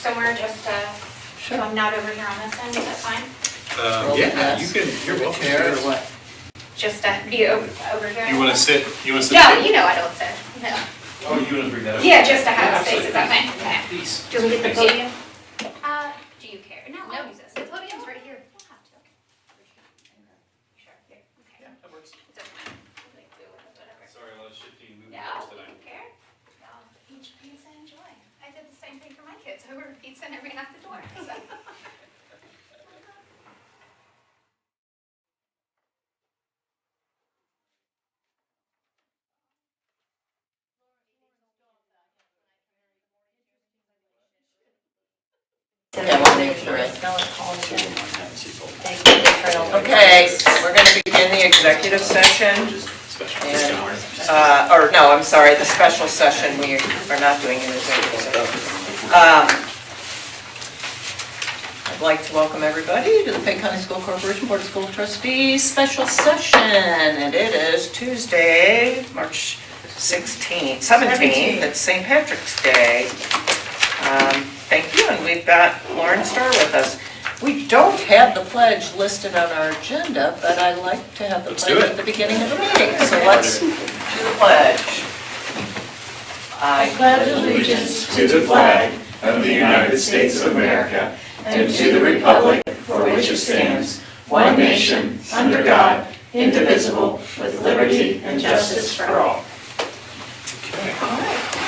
somewhere just so I'm not over here on this end, is that fine? Yeah, you can, you're welcome. Chair or what? Just be over here? You wanna sit? No, you know I don't sit, no. Oh, you wanna bring that up? Yeah, just to have space, is that fine? Okay. Please. Do we get the podium? Do you care? No, I'll use this. The podium's right here. Sure, here, okay. Yeah, that works. It's okay. Whatever. Sorry, a lot of shifting moving No, parts you tonight. don't care. Y'all eat your pizza and enjoy. I did the same thing for my kids. I ordered pizza and I ran out the door. So. Okay, we're going to begin the executive session. And, or no, I'm sorry, the special session. We are not doing an executive session. I'd like to welcome everybody to the Fayette County School Corporation Board of School Trustees special session. And it is Tuesday, March 17th. It's St. Patrick's Day. Thank you, and we've got Lauren Starr with us. We don't have the pledge listed on our agenda, but I like to have the Let's do pledge it. at the beginning of the meeting. So let's do the pledge. I pledge allegiance to the flag of the United States of America and to the republic for which it stands, one nation, under God, indivisible, with liberty and justice for all.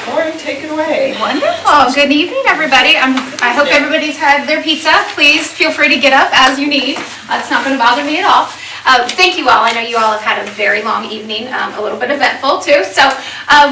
Lauren, take it away. Wonderful. Good evening, everybody. I hope everybody's had their pizza. Please feel free to get up as you need. It's not going to bother me at all. Thank you all. I know you all have had a very long evening, a little bit eventful too. So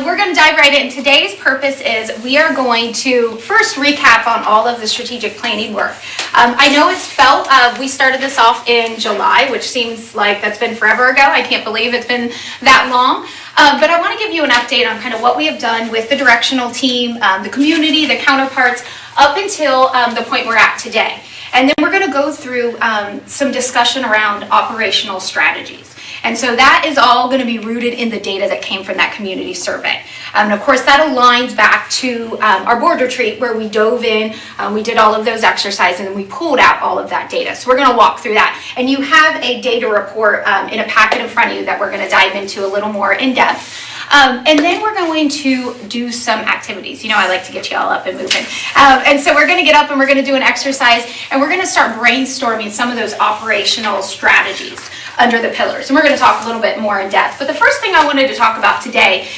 we're going to dive right in. Today's purpose is we are going to first recap on all of the strategic planning work. I know it's felt, we started this off in July, which seems like that's been forever ago. I can't believe it's been that long. But I want to give you an update on kind of what we have done with the directional team, the community, the counterparts, up until the point we're at today. And then we're going to go through some discussion around operational strategies. And so that is all going to be rooted in the data that came from that community survey. And of course, that aligns back to our board retreat where we dove in, we did all of those exercises, and we pulled out all of that data. So we're going to walk through that. And you have a data report in a packet in front of you that we're going to dive into a little more in depth. And then we're going to do some activities. You know, I like to get you all up and moving. And so we're going to get up and we're going to do an exercise, and we're going to start brainstorming some of those operational strategies under the pillars. And we're going to talk a little bit more in depth. But the first thing I wanted to talk about today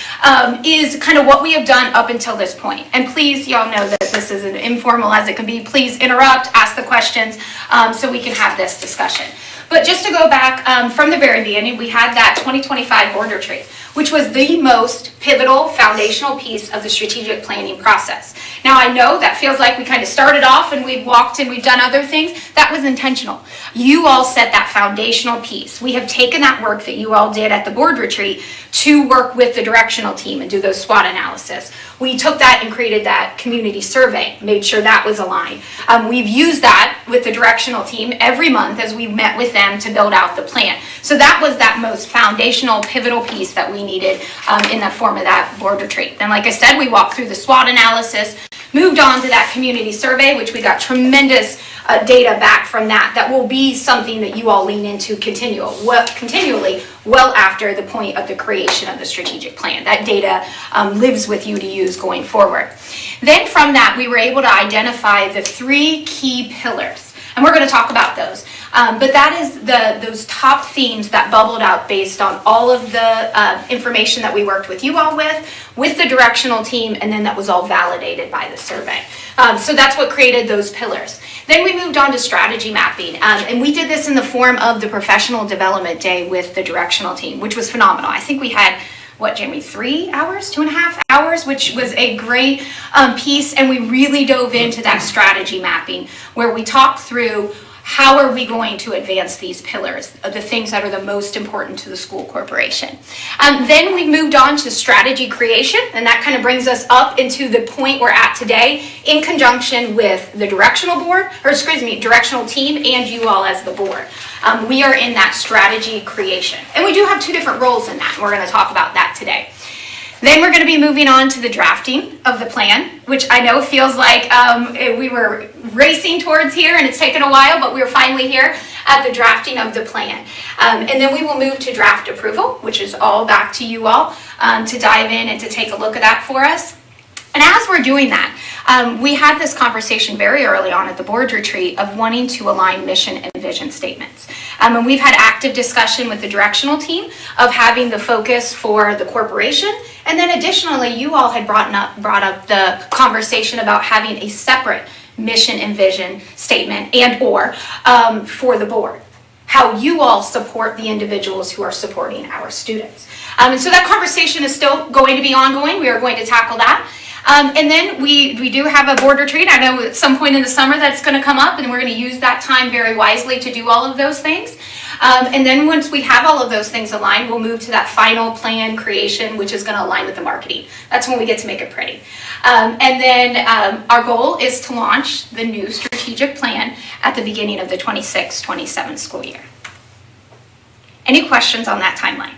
is kind of what we have done up until this point. And please, y'all know that this is as informal as it can be. Please interrupt, ask the questions so we can have this discussion. But just to go back from the very beginning, we had that 2025 board retreat, which was the most pivotal foundational piece of the strategic planning process. Now, I know that feels like we kind of started off and we've walked and we've done other things. That was intentional. You all set that foundational piece. We have taken that work that you all did at the board retreat to work with the directional team and do those SWOT analysis. We took that and created that community survey, made sure that was aligned. We've used that with the directional team every month as we met with them to build out the plan. So that was that most foundational, pivotal piece that we needed in the form of that board retreat. And like I said, we walked through the SWOT analysis, moved on to that community survey, which we got tremendous data back from that will be something that you all lean into continually well after the point of the creation of the strategic plan. That data lives with you to use going forward. Then from that, we were able to identify the 3 key pillars. And we're going to talk about those. But that is those top themes that bubbled out based on all of the information that we worked with you all with the directional team, and then that was all validated by the survey. So that's what created those pillars. Then we moved on to strategy mapping, and we did this in the form of the professional development day with the directional team, which was phenomenal. I think we had, what, Jamie, 3 hours, 2.5 hours, which was a great piece, and we really dove into that strategy mapping where we talked through how are we going to advance these pillars, the things that are the most important to the school corporation. Then we moved on to strategy creation, and that kind of brings us up into the point we're at today in conjunction with the directional team and you all as the board. We are in that strategy creation, and we do have 2 different roles in that, and we're going to talk about that today. Then we're going to be moving on to the drafting of the plan, which I know feels like we were racing towards here and it's taken a while, but we're finally here at the drafting of the plan. And then we will move to draft approval, which is all back to you all to dive in and to take a look at that for us. And as we're doing that, we had this conversation very early on at the board retreat of wanting to align mission and vision statements. And we've had active discussion with the directional team of having the focus for the corporation. And then additionally, you all had brought up the conversation about having a separate mission and vision statement and/or for the board. How you all support the individuals who are supporting our students. And so that conversation is still going to be ongoing. We are going to tackle that. And then we do have a board retreat. I know at some point in the summer that's going to come up, and we're going to use that time very wisely to do all of those things. And then once we have all of those things aligned, we'll move to that final plan creation, which is going to align with the marketing. That's when we get to make it pretty. And then our goal is to launch the new strategic plan at the beginning of the 26-27 school year. Any questions on that timeline?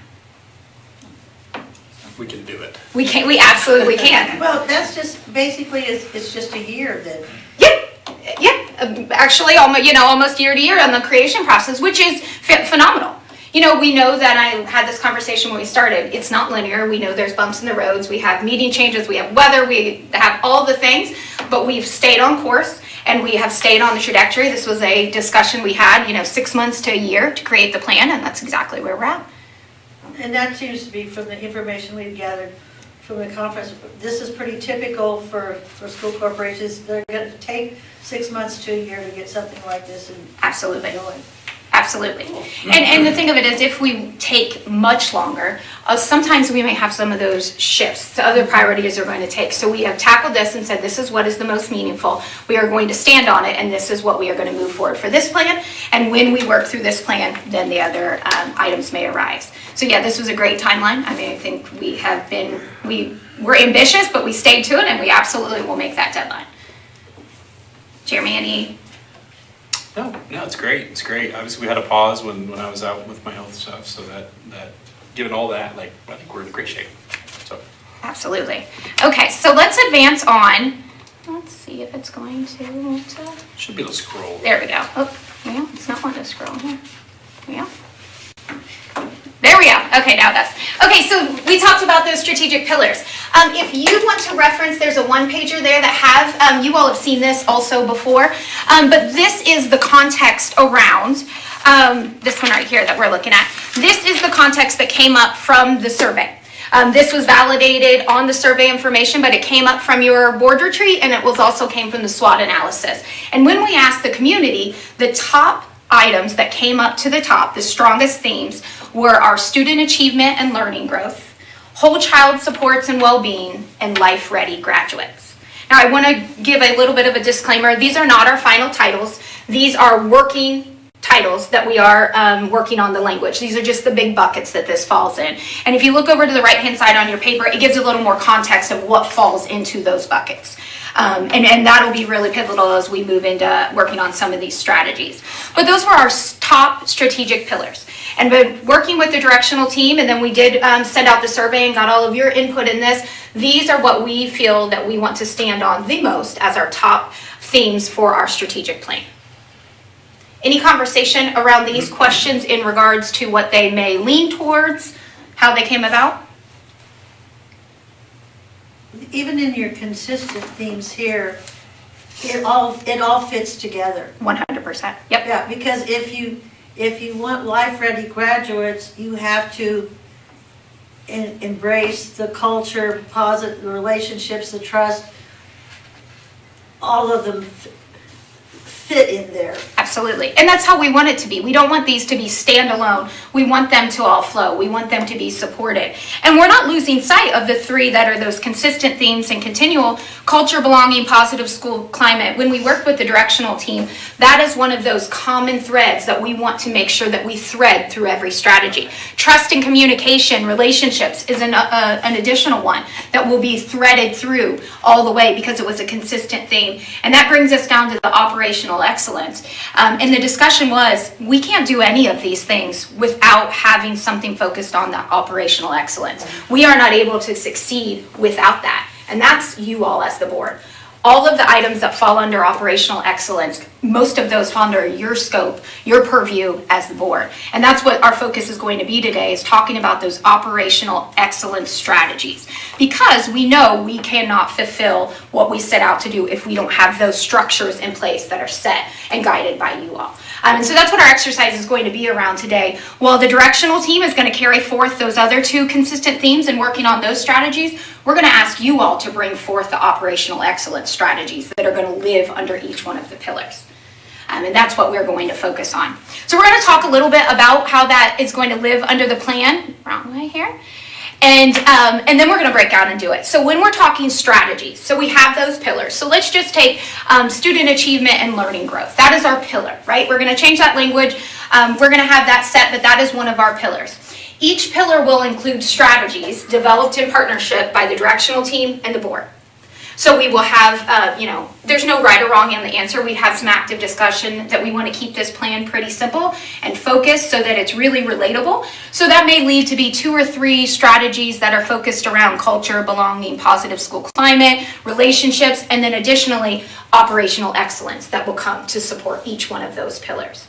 We can do it. We absolutely can. Well, that's just, basically, it's just a year then. Yep. Actually, almost year to year on the creation process, which is phenomenal. We know that I had this conversation when we started. It's not linear. We know there's bumps in the roads. We have meeting changes. We have weather. We have all the things, but we've stayed on course and we have stayed on the trajectory. This was a discussion we had, 6 months to a year to create the plan, and that's exactly where we're at. And that seems to be from the information we've gathered from the conference. This is pretty typical for school corporations. They're going to take 6 months to a year to get something like this and Absolutely. going. Absolutely. And the thing of it is, if we take much longer, sometimes we may have some of those shifts. The other priorities are going to take. So we have tackled this and said, this is what is the most meaningful. We are going to stand on it, and this is what we are going to move forward for this plan. And when we work through this plan, then the other items may arise. So yeah, this was a great timeline. I mean, I think we're ambitious, but we stayed to it, and we absolutely will make that deadline. Jeremy, any? No, it's great. It's great. Obviously, we had a pause when I was out with my health stuff, so that given all that, I think we're in great shape. So Absolutely. Okay, so let's advance on. Let's see if it's going to. should be able to scroll. There we go. Oh, well, it's not wanting to scroll here. Yeah. There we go. Okay, now that's. Okay, so we talked about those strategic pillars. If you want to reference, there's a one-pager there that have, you all have seen this also before, but this is the context around this one right here that we're looking at. This is the context that came up from the survey. This was validated on the survey information, but it came up from your board retreat, and it was also came from the SWOT analysis. And when we asked the community, the top items that came up to the top, the strongest themes, were our student achievement and learning growth, whole child supports and well-being, and life-ready graduates. Now, I want to give a little bit of a disclaimer. These are not our final titles. These are working titles that we are working on the language. These are just the big buckets that this falls in. And if you look over to the right-hand side on your paper, it gives a little more context of what falls into those buckets. And that'll be really pivotal as we move into working on some of these strategies. But those were our top strategic pillars. And been working with the directional team, and then we did send out the survey and got all of your input in this. These are what we feel that we want to stand on the most as our top themes for our strategic plan. Any conversation around these questions in regards to what they may lean towards, how they came about? Even in your consistent themes here, it all fits together. 100%. Yep. Yeah, because if you want life-ready graduates, you have to embrace the culture, positive relationships, the trust. All of them fit in there. Absolutely. And that's how we want it to be. We don't want these to be standalone. We want them to all flow. We want them to be supported. And we're not losing sight of the three that are those consistent themes and continual: culture, belonging, positive school climate. When we work with the directional team, that is one of those common threads that we want to make sure that we thread through every strategy. Trust and communication, relationships is an additional one that will be threaded through all the way because it was a consistent theme. And that brings us down to the operational excellence. And the discussion was, we can't do any of these things without having something focused on the operational excellence. We are not able to succeed without that. And that's you all as the board. All of the items that fall under operational excellence, most of those fall under your scope, your purview as the board. And that's what our focus is going to be today, is talking about those operational excellence strategies. Because we know we cannot fulfill what we set out to do if we don't have those structures in place that are set and guided by you all. And so that's what our exercise is going to be around today. While the directional team is going to carry forth those other two consistent themes and working on those strategies, we're going to ask you all to bring forth the operational excellence strategies that are going to live under each one of the pillars. And that's what we're going to focus on. So we're going to talk a little bit about how that is going to live under the plan. Wrong way here. And then we're going to break out and do it. So when we're talking strategies, so we have those pillars. So let's just take student achievement and learning growth. That is our pillar, right? We're going to change that language. We're going to have that set, but that is one of our pillars. Each pillar will include strategies developed in partnership by the directional team and the board. So we will have, there's no right or wrong in the answer. We have some active discussion that we want to keep this plan pretty simple and focused so that it's really relatable. So that may lead to be 2 or 3 strategies that are focused around culture, belonging, positive school climate, relationships, and then additionally, operational excellence that will come to support each one of those pillars.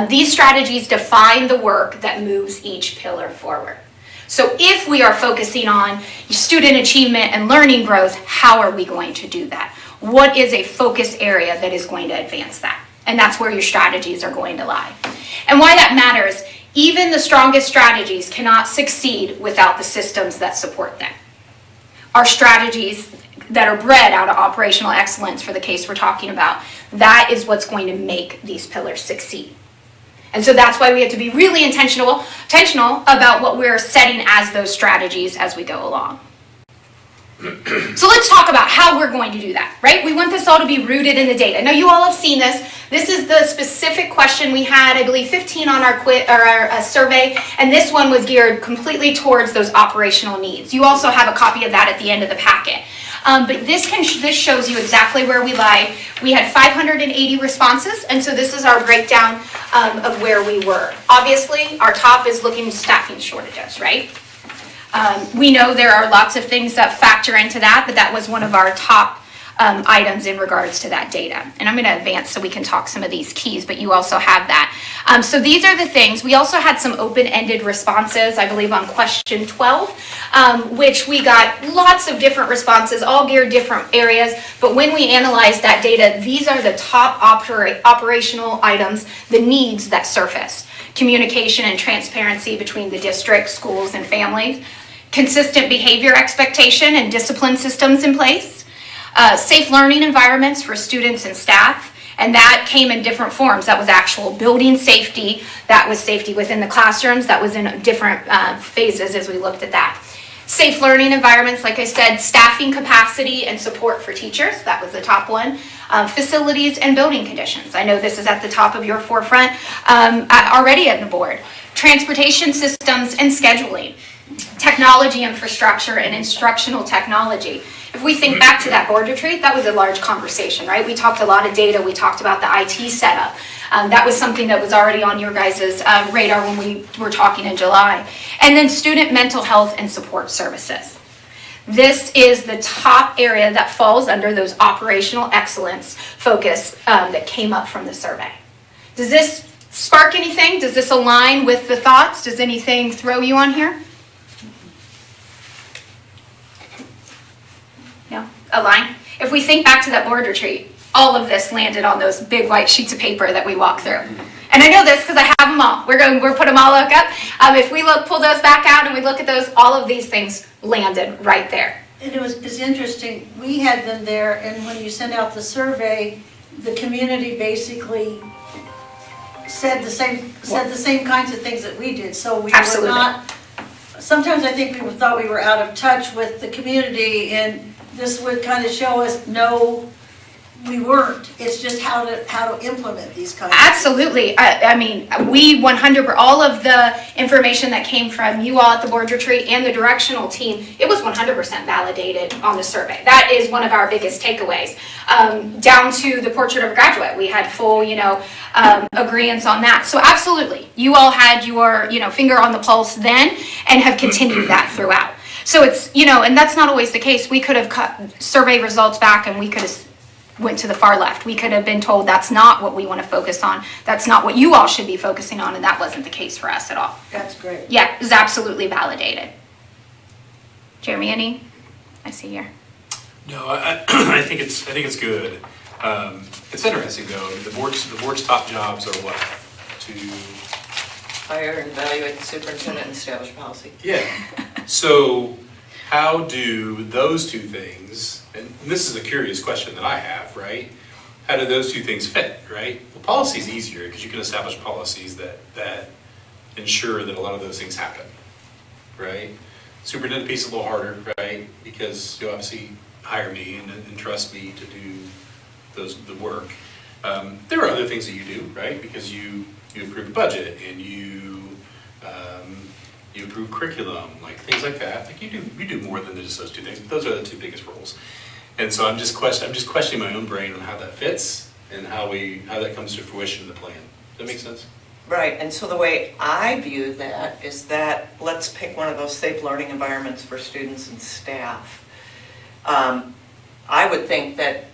These strategies define the work that moves each pillar forward. So if we are focusing on student achievement and learning growth, how are we going to do that? What is a focus area that is going to advance that? And that's where your strategies are going to lie. And why that matters, even the strongest strategies cannot succeed without the systems that support them. Our strategies that are bred out of operational excellence for the case we're talking about, that is what's going to make these pillars succeed. And so that's why we have to be really intentional about what we're setting as those strategies as we go along. So let's talk about how we're going to do that, right? We want this all to be rooted in the data. Now you all have seen this. This is the specific question we had, I believe 15 on our survey, and this one was geared completely towards those operational needs. You also have a copy of that at the end of the packet. But this shows you exactly where we lie. We had 580 responses, and so this is our breakdown of where we were. Obviously, our top is looking at staffing shortages, right? We know there are lots of things that factor into that, but that was one of our top items in regards to that data. And I'm going to advance so we can talk some of these keys, but you also have that. So these are the things. We also had some open-ended responses, I believe on question 12, which we got lots of different responses, all geared different areas. But when we analyzed that data, these are the top operational items, the needs that surface. Communication and transparency between the district, schools, and families. Consistent behavior expectation and discipline systems in place. Safe learning environments for students and staff. And that came in different forms. That was actual building safety. That was safety within the classrooms. That was in different phases as we looked at that. Safe learning environments, like I said, staffing capacity and support for teachers. That was the top one. Facilities and building conditions. I know this is at the top of your forefront already at the board. Transportation systems and scheduling. Technology infrastructure and instructional technology. If we think back to that board retreat, that was a large conversation, right? We talked a lot of data. We talked about the IT setup. That was something that was already on your guys' radar when we were talking in July. And then student mental health and support services. This is the top area that falls under those operational excellence focus that came up from the survey. Does this spark anything? Does this align with the thoughts? Does anything throw you on here? No? Align? If we think back to that board retreat, all of this landed on those big white sheets of paper that we walked through. And I know this because I have them all. We're put them all up. If we pull those back out and we look at those, all of these things landed right there. And it's interesting, we had them there, and when you send out the survey, the community basically said the same kinds of things that we did. So we Absolutely. were not, sometimes I think people thought we were out of touch with the community, and this would kind of show us, no, we weren't. It's just how to implement these kinds of. Absolutely. I mean, we 100%, all of the information that came from you all at the board retreat and the directional team, it was 100% validated on the survey. That is one of our biggest takeaways. Down to the portrait of a graduate, we had full, agreeance on that. So absolutely, you all had your, finger on the pulse then and have continued that throughout. So it's, and that's not always the case. We could have cut survey results back and we could have went to the far left. We could have been told that's not what we want to focus on. That's not what you all should be focusing on, and that wasn't the case for us at all. That's great. Yeah, it was absolutely validated. Jeremy, any? I see here. No, I think it's good. It's interesting though. The board's top jobs are what? To Hire and evaluate the superintendent and establish policy. yeah. So how do those two things? And this is a curious question that I have, right? How do those two things fit, right? Well, policy is easier because you can establish policies that ensure that a lot of those things happen, right? Superintendent piece is a little harder, right? Because you obviously hire me and trust me to do the work. There are other things that you do, right? Because you approve the budget and you approve curriculum, like things like that. Like you do more than just those two things. But those are the two biggest roles. And so I'm just questioning my own brain on how that fits and how that comes to fruition in the plan. Does that make sense? Right, and so the way I view that is that let's pick one of those safe learning environments for students and staff. I would think that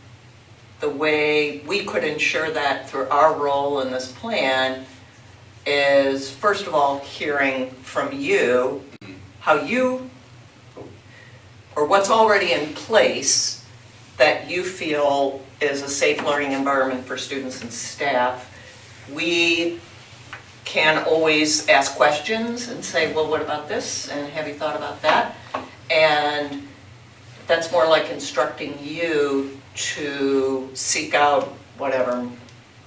the way we could ensure that through our role in this plan is, first of all, hearing from you how you, or what's already in place that you feel is a safe learning environment for students and staff. We can always ask questions and say, well, what about this? And have you thought about that? And that's more like instructing you to seek out whatever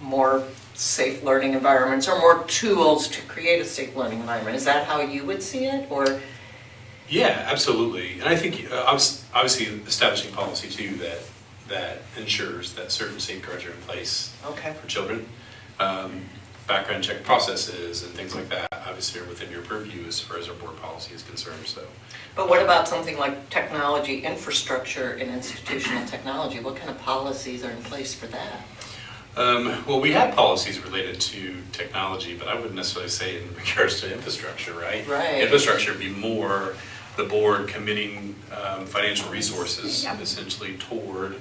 more safe learning environments or more tools to create a safe learning environment. Is that how you would see it, or? Yeah, absolutely. And I think obviously establishing policy too that ensures that certain safeguards are in place Okay. for children. Background check processes and things like that obviously are within your purview as far as our board policy is concerned. So, But what about something like technology infrastructure and institutional technology? What kind of policies are in place for that? well, we have policies related to technology, but I wouldn't necessarily say in regards to infrastructure, right? Right. Infrastructure would be more the board committing financial resources Yeah. essentially toward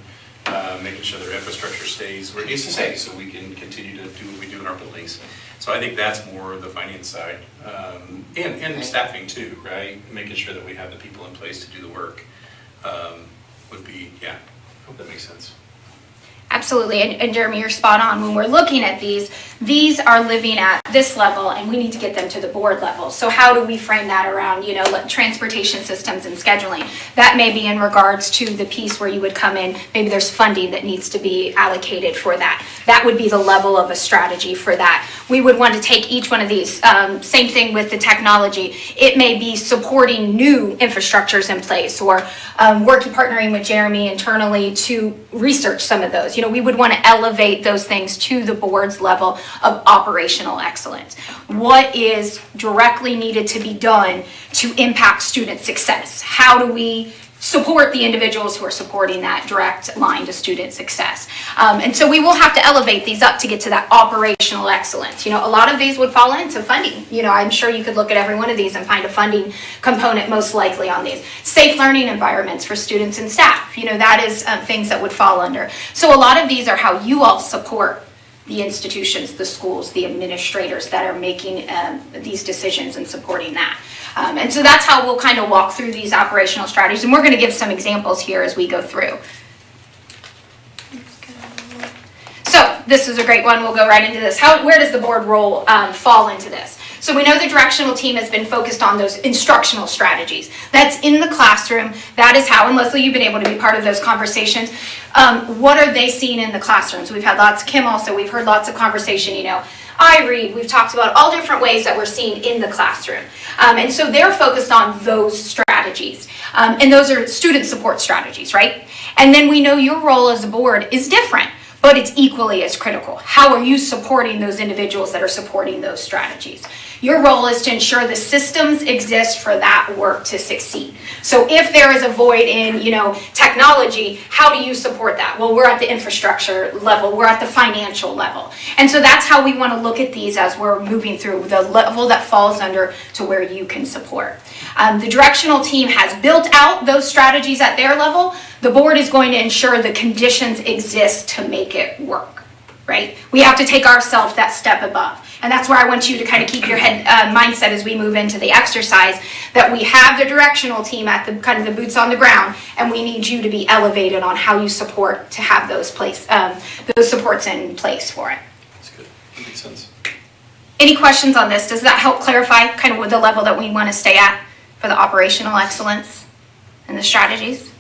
making sure their infrastructure stays where it needs to stay so we can continue to do what we do in our buildings. So I think that's more the finance side and staffing too, right? Making sure that we have the people in place to do the work would be, yeah, I hope that makes sense. Absolutely, and Jeremy, you're spot on. When we're looking at these are living at this level, and we need to get them to the board level. So how do we frame that around, transportation systems and scheduling? That may be in regards to the piece where you would come in, maybe there's funding that needs to be allocated for that. That would be the level of a strategy for that. We would want to take each one of these, same thing with the technology. It may be supporting new infrastructures in place or partnering with Jeremy internally to research some of those. We would want to elevate those things to the board's level of operational excellence. What is directly needed to be done to impact student success? How do we support the individuals who are supporting that direct line to student success? And so we will have to elevate these up to get to that operational excellence. A lot of these would fall into funding. I'm sure you could look at every one of these and find a funding component most likely on these. Safe learning environments for students and staff. That is things that would fall under. So a lot of these are how you all support the institutions, the schools, the administrators that are making these decisions and supporting that. And so that's how we'll kind of walk through these operational strategies. And we're going to give some examples here as we go through. So this is a great one. We'll go right into this. Where does the board role fall into this? So we know the directional team has been focused on those instructional strategies. That's in the classroom. That is how, and Leslie, you've been able to be part of those conversations. What are they seeing in the classrooms? We've had lots, Kim also, we've heard lots of conversation, I read, we've talked about all different ways that we're seeing in the classroom. And so they're focused on those strategies. strategies. And those are student support strategies, right? And then we know your role as a board is different, but it's equally as critical. How are you supporting those individuals that are supporting those strategies? Your role is to ensure the systems exist for that work to succeed. So if there is a void in, technology, how do you support that? Well, we're at the infrastructure level, we're at the financial level. And so that's how we want to look at these as we're moving through the level that falls under to where you can support. The directional team has built out those strategies at their level. The board is going to ensure the conditions exist to make it work, right? We have to take ourselves that step above. And that's where I want you to kind of keep your head mindset as we move into the exercise, that we have the directional team at the kind of the boots on the ground, and we need you to be elevated on how you support to have those supports in place for it. That's good. That makes sense. Any questions on this? Does that help clarify kind of what the level that we want to stay at for the operational excellence and the strategies?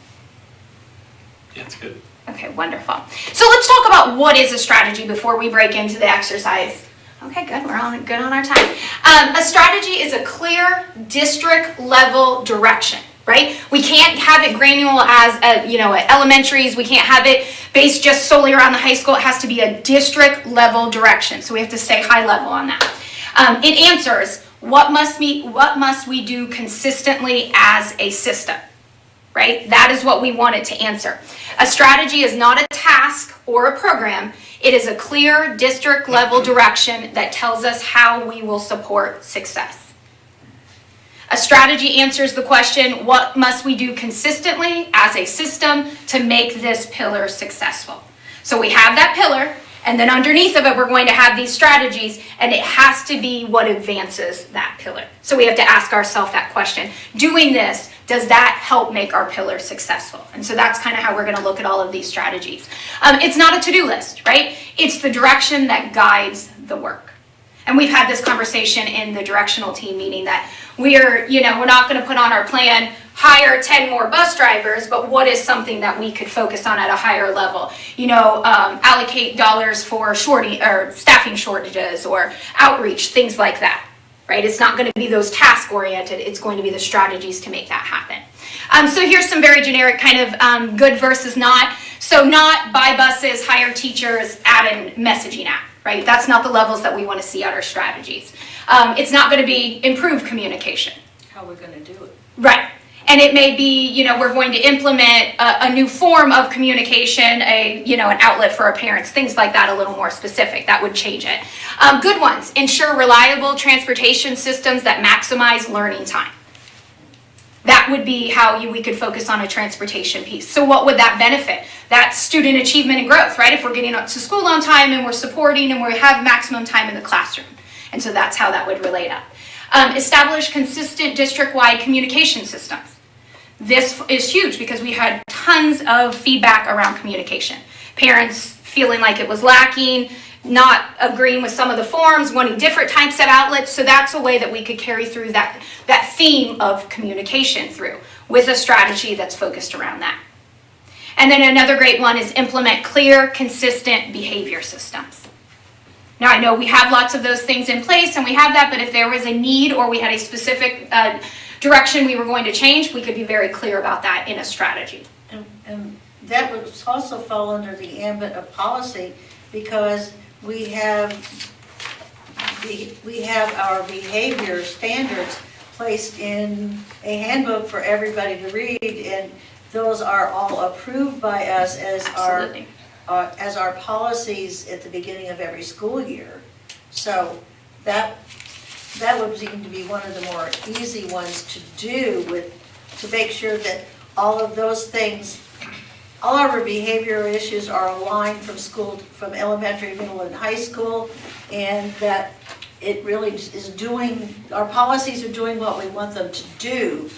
Yeah, it's good. Okay, wonderful. So let's talk about what is a strategy before we break into the exercise. Okay, good. We're good on our time. A strategy is a clear district level direction, right? We can't have it granular as at elementaries. We can't have it based just solely around the high school. It has to be a district level direction. So we have to stay high level on that. It answers what must we do consistently as a system, right? That is what we want it to answer. A strategy is not a task or a program. It is a clear district level direction that tells us how we will support success. A strategy answers the question, what must we do consistently as a system to make this pillar successful? So we have that pillar, and then underneath of it, we're going to have these strategies, and it has to be what advances that pillar. So we have to ask ourselves that question. Doing this, does that help make our pillar successful? And so that's kind of how we're going to look at all of these strategies. It's not a to-do list, right? It's the direction that guides the work. And we've had this conversation in the directional team meeting that we're not going to put on our plan, hire 10 more bus drivers, but what is something that we could focus on at a higher level? Allocate dollars for staffing shortages or outreach, things like that. Right? It's not going to be those task-oriented. It's going to be the strategies to make that happen. So here's some very generic kind of good versus not. So not buy buses, hire teachers, add a messaging app. Right? That's not the levels that we want to see out our strategies. It's not going to be improved communication. How we're going to do it. Right. And it may be, we're going to implement a new form of communication, an outlet for our parents, things like that, a little more specific. That would change it. Good ones, ensure reliable transportation systems that maximize learning time. That would be how we could focus on a transportation piece. So what would that benefit? That's student achievement and growth, right? If we're getting up to school on time and we're supporting and we have maximum time in the classroom. And so that's how that would relate up. Establish consistent district-wide communication systems. This is huge because we had tons of feedback around communication. Parents feeling like it was lacking, not agreeing with some of the forms, wanting different types of outlets. So that's a way that we could carry through that theme of communication through with a strategy that's focused around that. And then another great one is implement clear, consistent behavior systems. Now I know we have lots of those things in place and we have that, but if there was a need or we had a specific direction we were going to change, we could be very clear about that in a strategy. And that would also fall under the ambit of policy because we have our behavior standards placed in a handbook for everybody to read, and those are all approved by us as our policies at the beginning of every school year. So that would seem to be one of the more easy ones to do to make sure that all of those things, all our behavioral issues are aligned from elementary, middle, and high school, and that it really is our policies are doing what we want them to do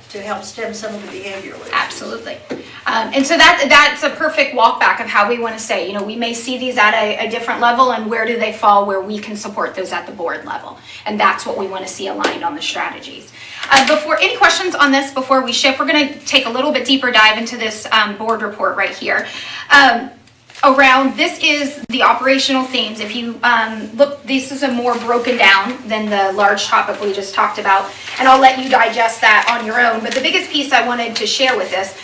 to help stem some of the behavioral issues. Absolutely. And so that's a perfect walk back of how we want to say, we may see these at a different level and where do they fall where we can support those at the board level. And that's what we want to see aligned on the strategies. Any questions on this before we shift? We're going to take a little bit deeper dive into this board report right here. around, this is the operational themes. If you look, this is a more broken down than the large topic we just talked about, and I'll let you digest that on your own. But the biggest piece I wanted to share with this,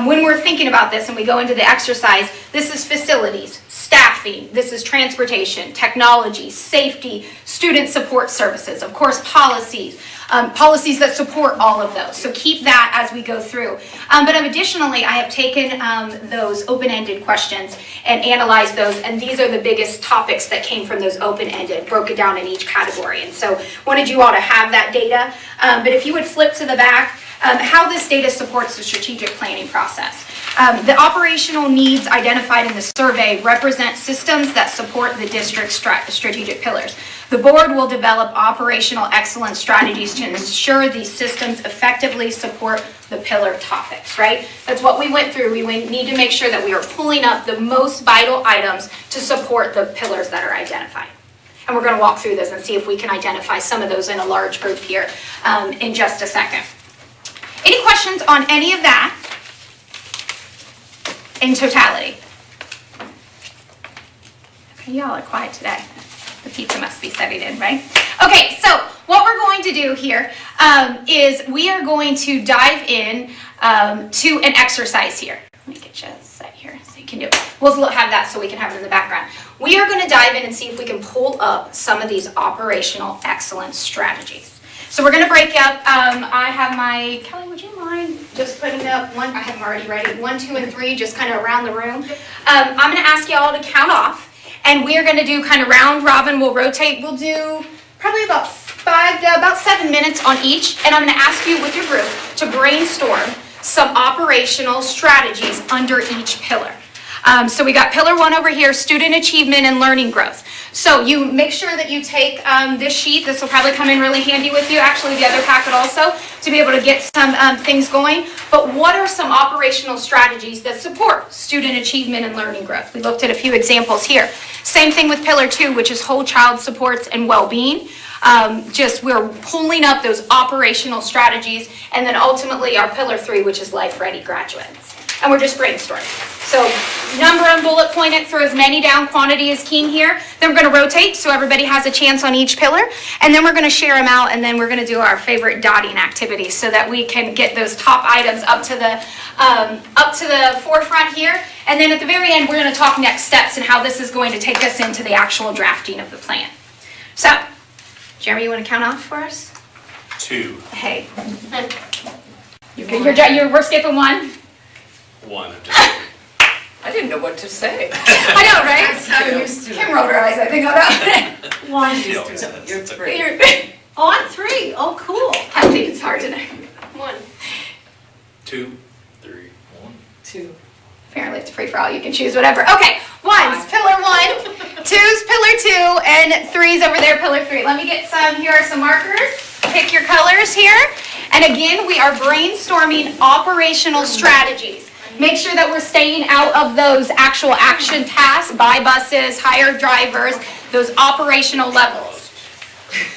when we're thinking about this and we go into the exercise, this is facilities, staffing, this is transportation, technology, safety, student support services, of course, policies, policies that support all of those. So keep that as we go through. But additionally, I have taken those open-ended questions and analyzed those, and these are the biggest topics that came from those open-ended, broken down in each category. And so wanted you all to have that data. But if you would flip to the back, how this data supports the strategic planning process. The operational needs identified in the survey represent systems that support the district's strategic pillars. The board will develop operational excellence strategies to ensure these systems effectively support the pillar topics, right? That's what we went through. We need to make sure that we are pulling up the most vital items to support the pillars that are identified. And we're going to walk through this and see if we can identify some of those in a large group here in just a second. Any questions on any of that in totality? Okay, y'all are quiet today. The pizza must be setting in, right? Okay, so what we're going to do here is we are going to dive in to an exercise here. Let me get you set here so you can do it. We'll have that so we can have it in the background. We are going to dive in and see if we can pull up some of these operational excellence strategies. So we're going to break up, I have my, Kelly, would you mind just putting up one, I have them already ready, 1, 2, and 3, just kind of around the room. I'm going to ask y'all to count off, and we are going to do kind of round robin, we'll rotate, we'll do probably about 7 minutes on each, and I'm going to ask you with your group to brainstorm some operational strategies under each pillar. So we got pillar 1 over here, student achievement and learning growth. So you make sure that you take this sheet. This will probably come in really handy with you, actually the other packet also, to be able to get some things going. But what are some operational strategies that support student achievement and learning growth? We looked at a few examples here. Same thing with pillar 2, which is whole child supports and well-being. Just we're pulling up those operational strategies, and then ultimately our pillar 3, which is life-ready graduates. And we're just brainstorming. So number and bullet point it, throw as many down, quantity is king here. Then we're going to rotate so everybody has a chance on each pillar. And then we're going to share them out, and then we're going to do our favorite dotting activity so that we can get those top items up to the forefront here. And then at the very end, we're going to talk next steps and how this is going to take us into the actual drafting of the plan. So, Jeremy, you want to count off for us? 2. Hey. We're skipping 1. 1. I'm just I didn't know what to say. I know, right? Kim rolled her eyes, I think, on that one. 1. She always says. You're It's okay. 3. You're- Oh, I'm 3. Oh, cool. Counting is hard today. 1. 2, 3. 2. Apparently it's free for all, you can choose whatever. Okay, 1's pillar 1, 2's pillar 2, and 3's over there, pillar 3. Let me get some, here are some markers. Pick your colors here. And again, we are brainstorming operational strategies. Make sure that we're staying out of those actual action tasks, buy buses, hire drivers, those operational levels.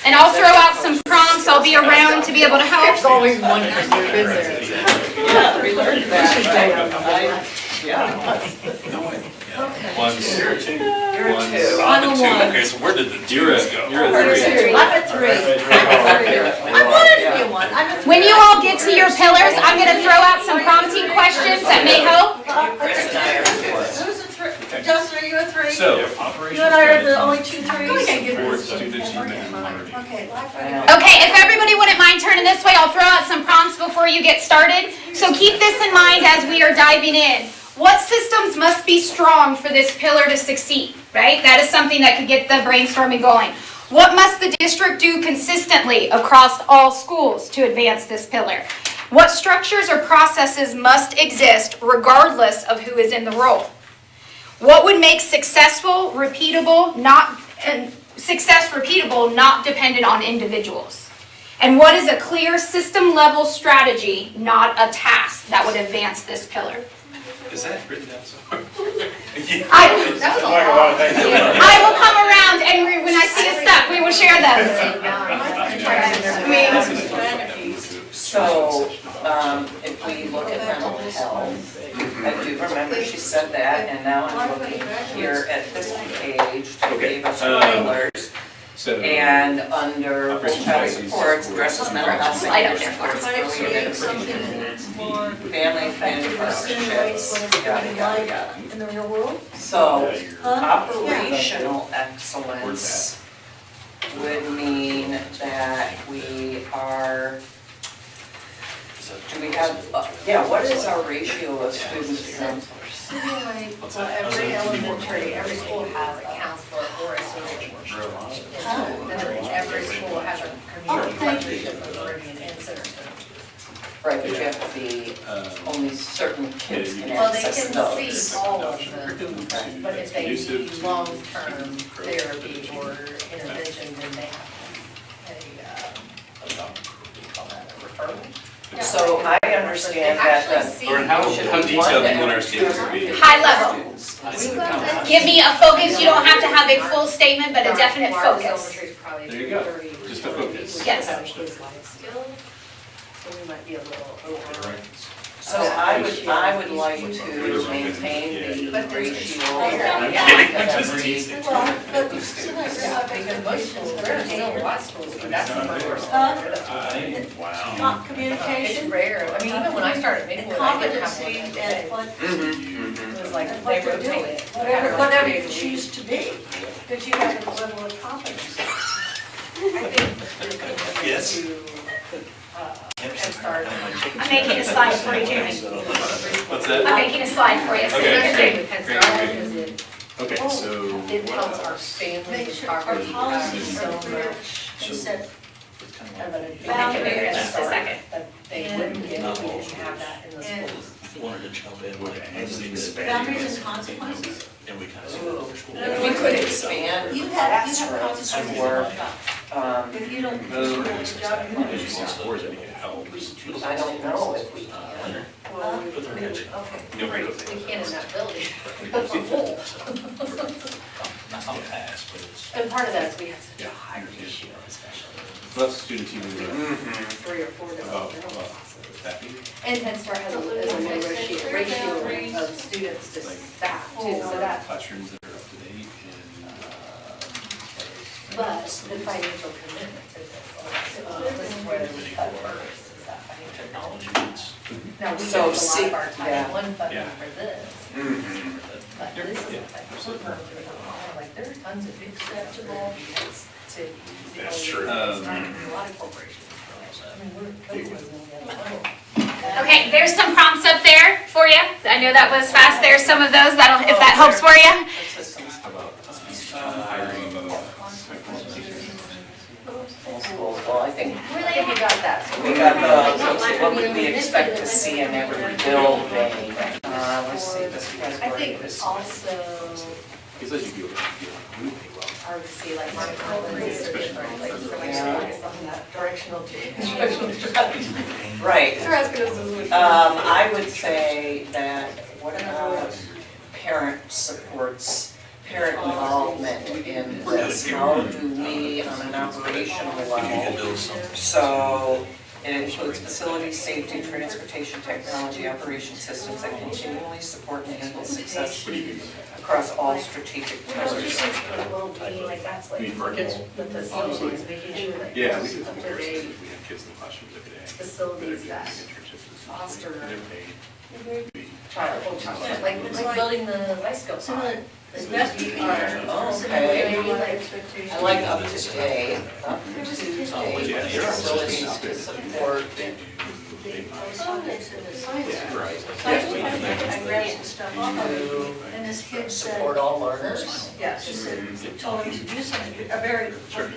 And I'll throw out some prompts, I'll be around to be able to help. There's always one because you've been there. Yeah, we learned that. Yeah. 1's You're a 2. I'm a 2. one. Okay, so where did the 2's go? You're a 3. I'm a 3. I wanted to be 1. I'm a 3. When you all get to your pillars, I'm going to throw out some prompting questions that may help. Chris and I are 2s. Who's a 3? Justin, are you a 3? So, You and I are the only 2 3s? towards student achievement and learning. Okay, Okay, if everybody wouldn't mind turning this way, I'll throw out some prompts before you get started. So keep this in mind as we are diving in. What systems must be strong for this pillar to succeed, right? That is something that could get the brainstorming going. What must the district do consistently across all schools to advance this pillar? What structures or processes must exist regardless of who is in the role? What would make success repeatable, not dependent on individuals? And what is a clear system-level strategy, not a task, that would advance this pillar? Is that written down somewhere? I will come around, and when I see a step, we will share those. So, if we look at mental health, I do remember she said that, and now I'm looking here at this page, they gave us spoilers. So. And under full child supports, addresses mental health. Slide up there for us. Try to create something that's more Family friendly insinuates partnerships, what it's yada, going yada, like yada. in the real world. So, Huh? operational excellence would mean that we are, do we have, what is our ratio of students to counselors? Every elementary, every school has a counselor or a social worker. And every school has a community partnership authority and center. Right, but you have to be, only certain kids can Well, they access can those. see all of them, but if they need long-term therapy or intervention, then they have a referral. So I understand that, Lauren, how detailed do you want our statements to be? High level. Give me a focus, you don't have to have a full statement, but a definite focus. There you go. Just a focus. Yes. So we might be a little over. so I would like to maintain the ratio of every Well, but Because most schools, there are still white schools, but that's the first. not It's communication, rare, I mean, even when I started Maplewood, I didn't have one competency, every and day. what, It was like and they what they're rotate doing, it. whatever you choose to be, that you have a level of competence. I think Yes. to, Head Start. I'm making a slide for you, Jamie. What's that? I'm making a slide for you. so you Okay. can see. With Head Start, because it, Okay, so. it helps our families Make with sure our poverty, policies so are clear much and set of an advantage. Boundaries, just a second. That they wouldn't get if we didn't have that in the And- schools. Wanted to jump in with boundaries and consequences. and we kind of see the other school. We could expand You have classrooms consequences for, on top. If you don't do a good job, you're gonna lose job. I don't know if we can. Well, But they're catching up. Okay, we can't in that building. It's full. That's not a pass, but it's. And part of that is we have such a high ratio, especially Less students even three or four about developmental classes. that. And Head Start has a low ratio of students to staff too, so that, Classrooms that are up to date and. but the financial commitment to this, this is where we cut first, is that financial Technology knowledge. needs. Now, we So spend a lot of our see- yeah. time on funding Yeah. for this, but this is Yeah, like, absolutely. like, there are tons of acceptable to. That's true. A lot of corporations. I mean, we're, Coke was in the other level. Okay, there's some prompts up there for you. I know that was fast. There's some of those that'll, if that helps for you. How about hiring Schools, well, I think I think we got that. So we got the, what would we expect to see in every building? Let's see, this I category think is. also, Because as you go, you move pretty well. I would see like my colleagues are different, like, for like, Yeah. focused on that directional strategy. Right. They're asking us to look. I would say that, what about parent supports, parent involvement in this? How do we, on an operational You can level? build something. So it includes facility, safety, transportation, technology, operation systems that continually support and enable success across all strategic Well, pillars. just like, well, being like, that's like, You mean for kids? the facilities, making sure that. Yeah, we there's do the comparison up-to-date if we have kids in the classrooms every day. facilities that foster Child. child, like building the bicycle Some of park. the best Okay. expectations. I like up to date facilities to support. I read some stuff off of it, and this kid said, Support all learners. yeah, she said, told him to do something, a very, Sure.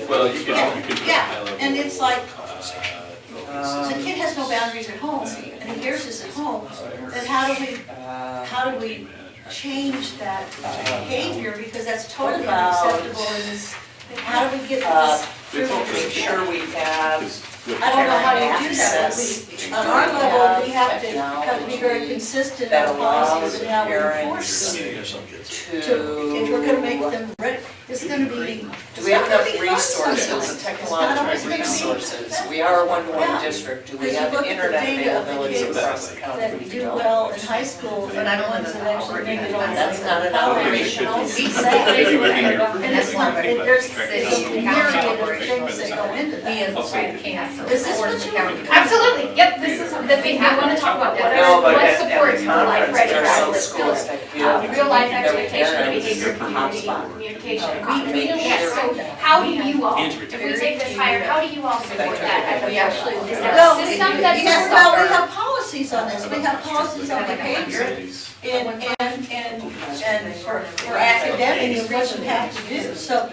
Well, you could put high yeah, level. and it's like, Um, the kid has no boundaries at home, and he hears this at home, then how do we change that behavior, because that's totally What about, unacceptable in this, how do we get Uh, this? Make sure we have I don't know how you do that, but Access on our level, we have to technology be very consistent in that our allows policies and how we parents enforce them. to. If we're gonna make them ready, it's gonna be. Do we have it's not gonna enough be fun resources, sometimes. and It's not technological always gonna be- resources? We are a Yeah. one-to-one district. Do we Because you have look at the internet data of the availability kids across the that county? do well in high school, and But I the don't ones live in that actually make it on. That's not an operational. And it's not, and there's a myriad of things that go into We that. as a state can't Is this afford what the you county. want? Absolutely, yep, this is the thing we want to talk about, No, but what at supports the the life conference, ready there are some graduate schools skills. that give Real life their expectation, parents behavior, community, hotspot. communication, Make confidence. sure- Yes, so how do you all, if we take this higher, how do you all support that? We actually- Is there Well, a system that's yes, well, we have policies on this, we have policies on behavior and for academics, what you have to do. So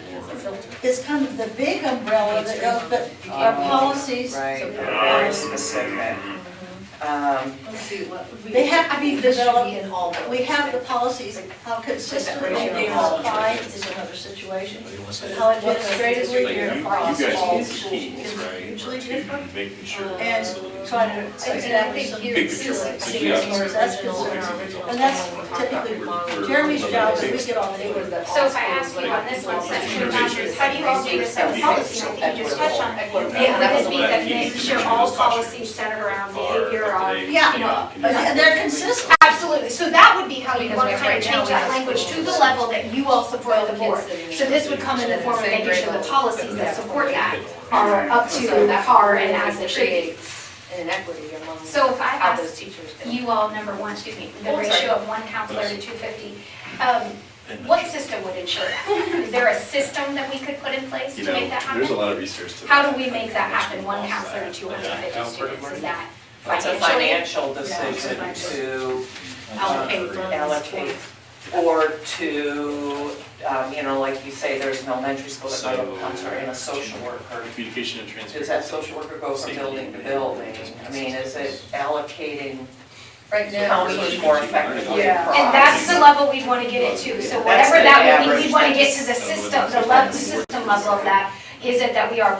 it's kind of the big umbrella that goes, but our policies, Right, very specific. Let's see, what would we? they have to be This should developed. be in all the. We have the policies, how consistently they are applied is another situation. How administratively they're across all schools is hugely different. Making sure. And trying to establish some consistency as far as that's concerned. And that's typically Jeremy's job, is we get all the data. So if I ask you on this one, section boundaries, how do you all do this as policy? That you just touched on. Yeah, Would this be that make sure all policies centered around behavior are, you know, And they're consistent. absolutely. So that would be how you Because want to we kind of right now change we that have language to schools the level that you all support the board. kids So this would come in the form of same making sure grade the level. policies that support that are up So to that par and as it should be. creates an inequity among So if I how ask those teachers go. you all, number one, excuse me, the Oh, sorry. ratio of one counselor to 250, what system would ensure that? Is there a system that we could put in place You to know, make that there's a happen? lot of research to that. How do we make that happen, one counselor to 250 students? Is that It's a financial? financial decision to Allocate. allocate or to, like you say, there's an elementary school that might have a counselor and a social worker. Communication and transfer. Does that social worker go from building to building? I mean, is it allocating Right now. counselors more effectively Yeah. across? And that's the level we'd want to get it to. So whatever the that would be, average. we'd want to get to the system, the system level of that. Is it that we are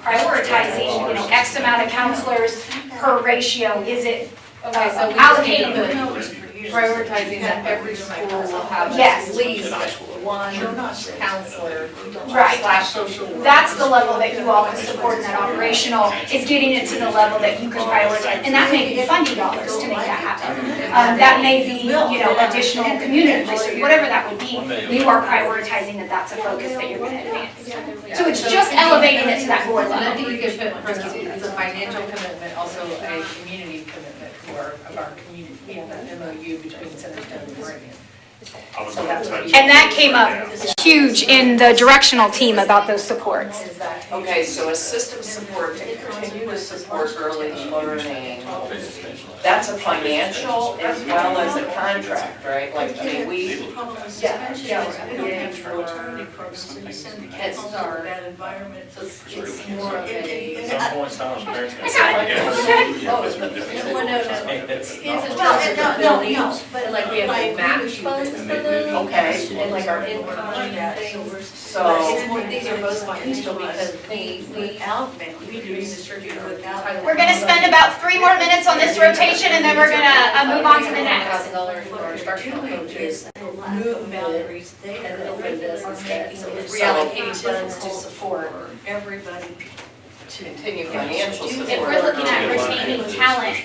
prioritizing, X amount of counselors per ratio? Is it Okay, so we allocating just the need to prioritizing that every school will have Yes. at least one counselor Right. slash social worker. That's the level that you all can support in that operational, is getting it to the level that you can prioritize. And that may be funding dollars to make that happen. That may be, additional community research, whatever that would be. You are prioritizing that that's a focus that you're going to advance. So it's just elevating it to that board And I level. think we could put, it's a financial commitment, also a community commitment of our community, that MOU between Centerton and Oregon. So that's what we- And that came up huge in the directional team about those supports. Is that- Okay, so a system support to continue to support early learning, that's a financial as well as a contract, right? Like, I mean, we, Head Start. That environment. So it's more of a. Some points, parents can I say, got it. yeah, Oh, it's been different. well, no, it's in Well, terms no, of no, buildings, no, but like we have I to agree match with you. funds for those. Okay. And like our in-kind things. so, It's more, these are both financial because we redistribute without. We're going to spend about 3 more minutes on this rotation, and then we're going to move on to the next. $1,000 for our instructional coaches. Move boundaries, they And then are open this instead, so it's reallocating funds to support. everybody continue financial support. If we're looking at retaining talent,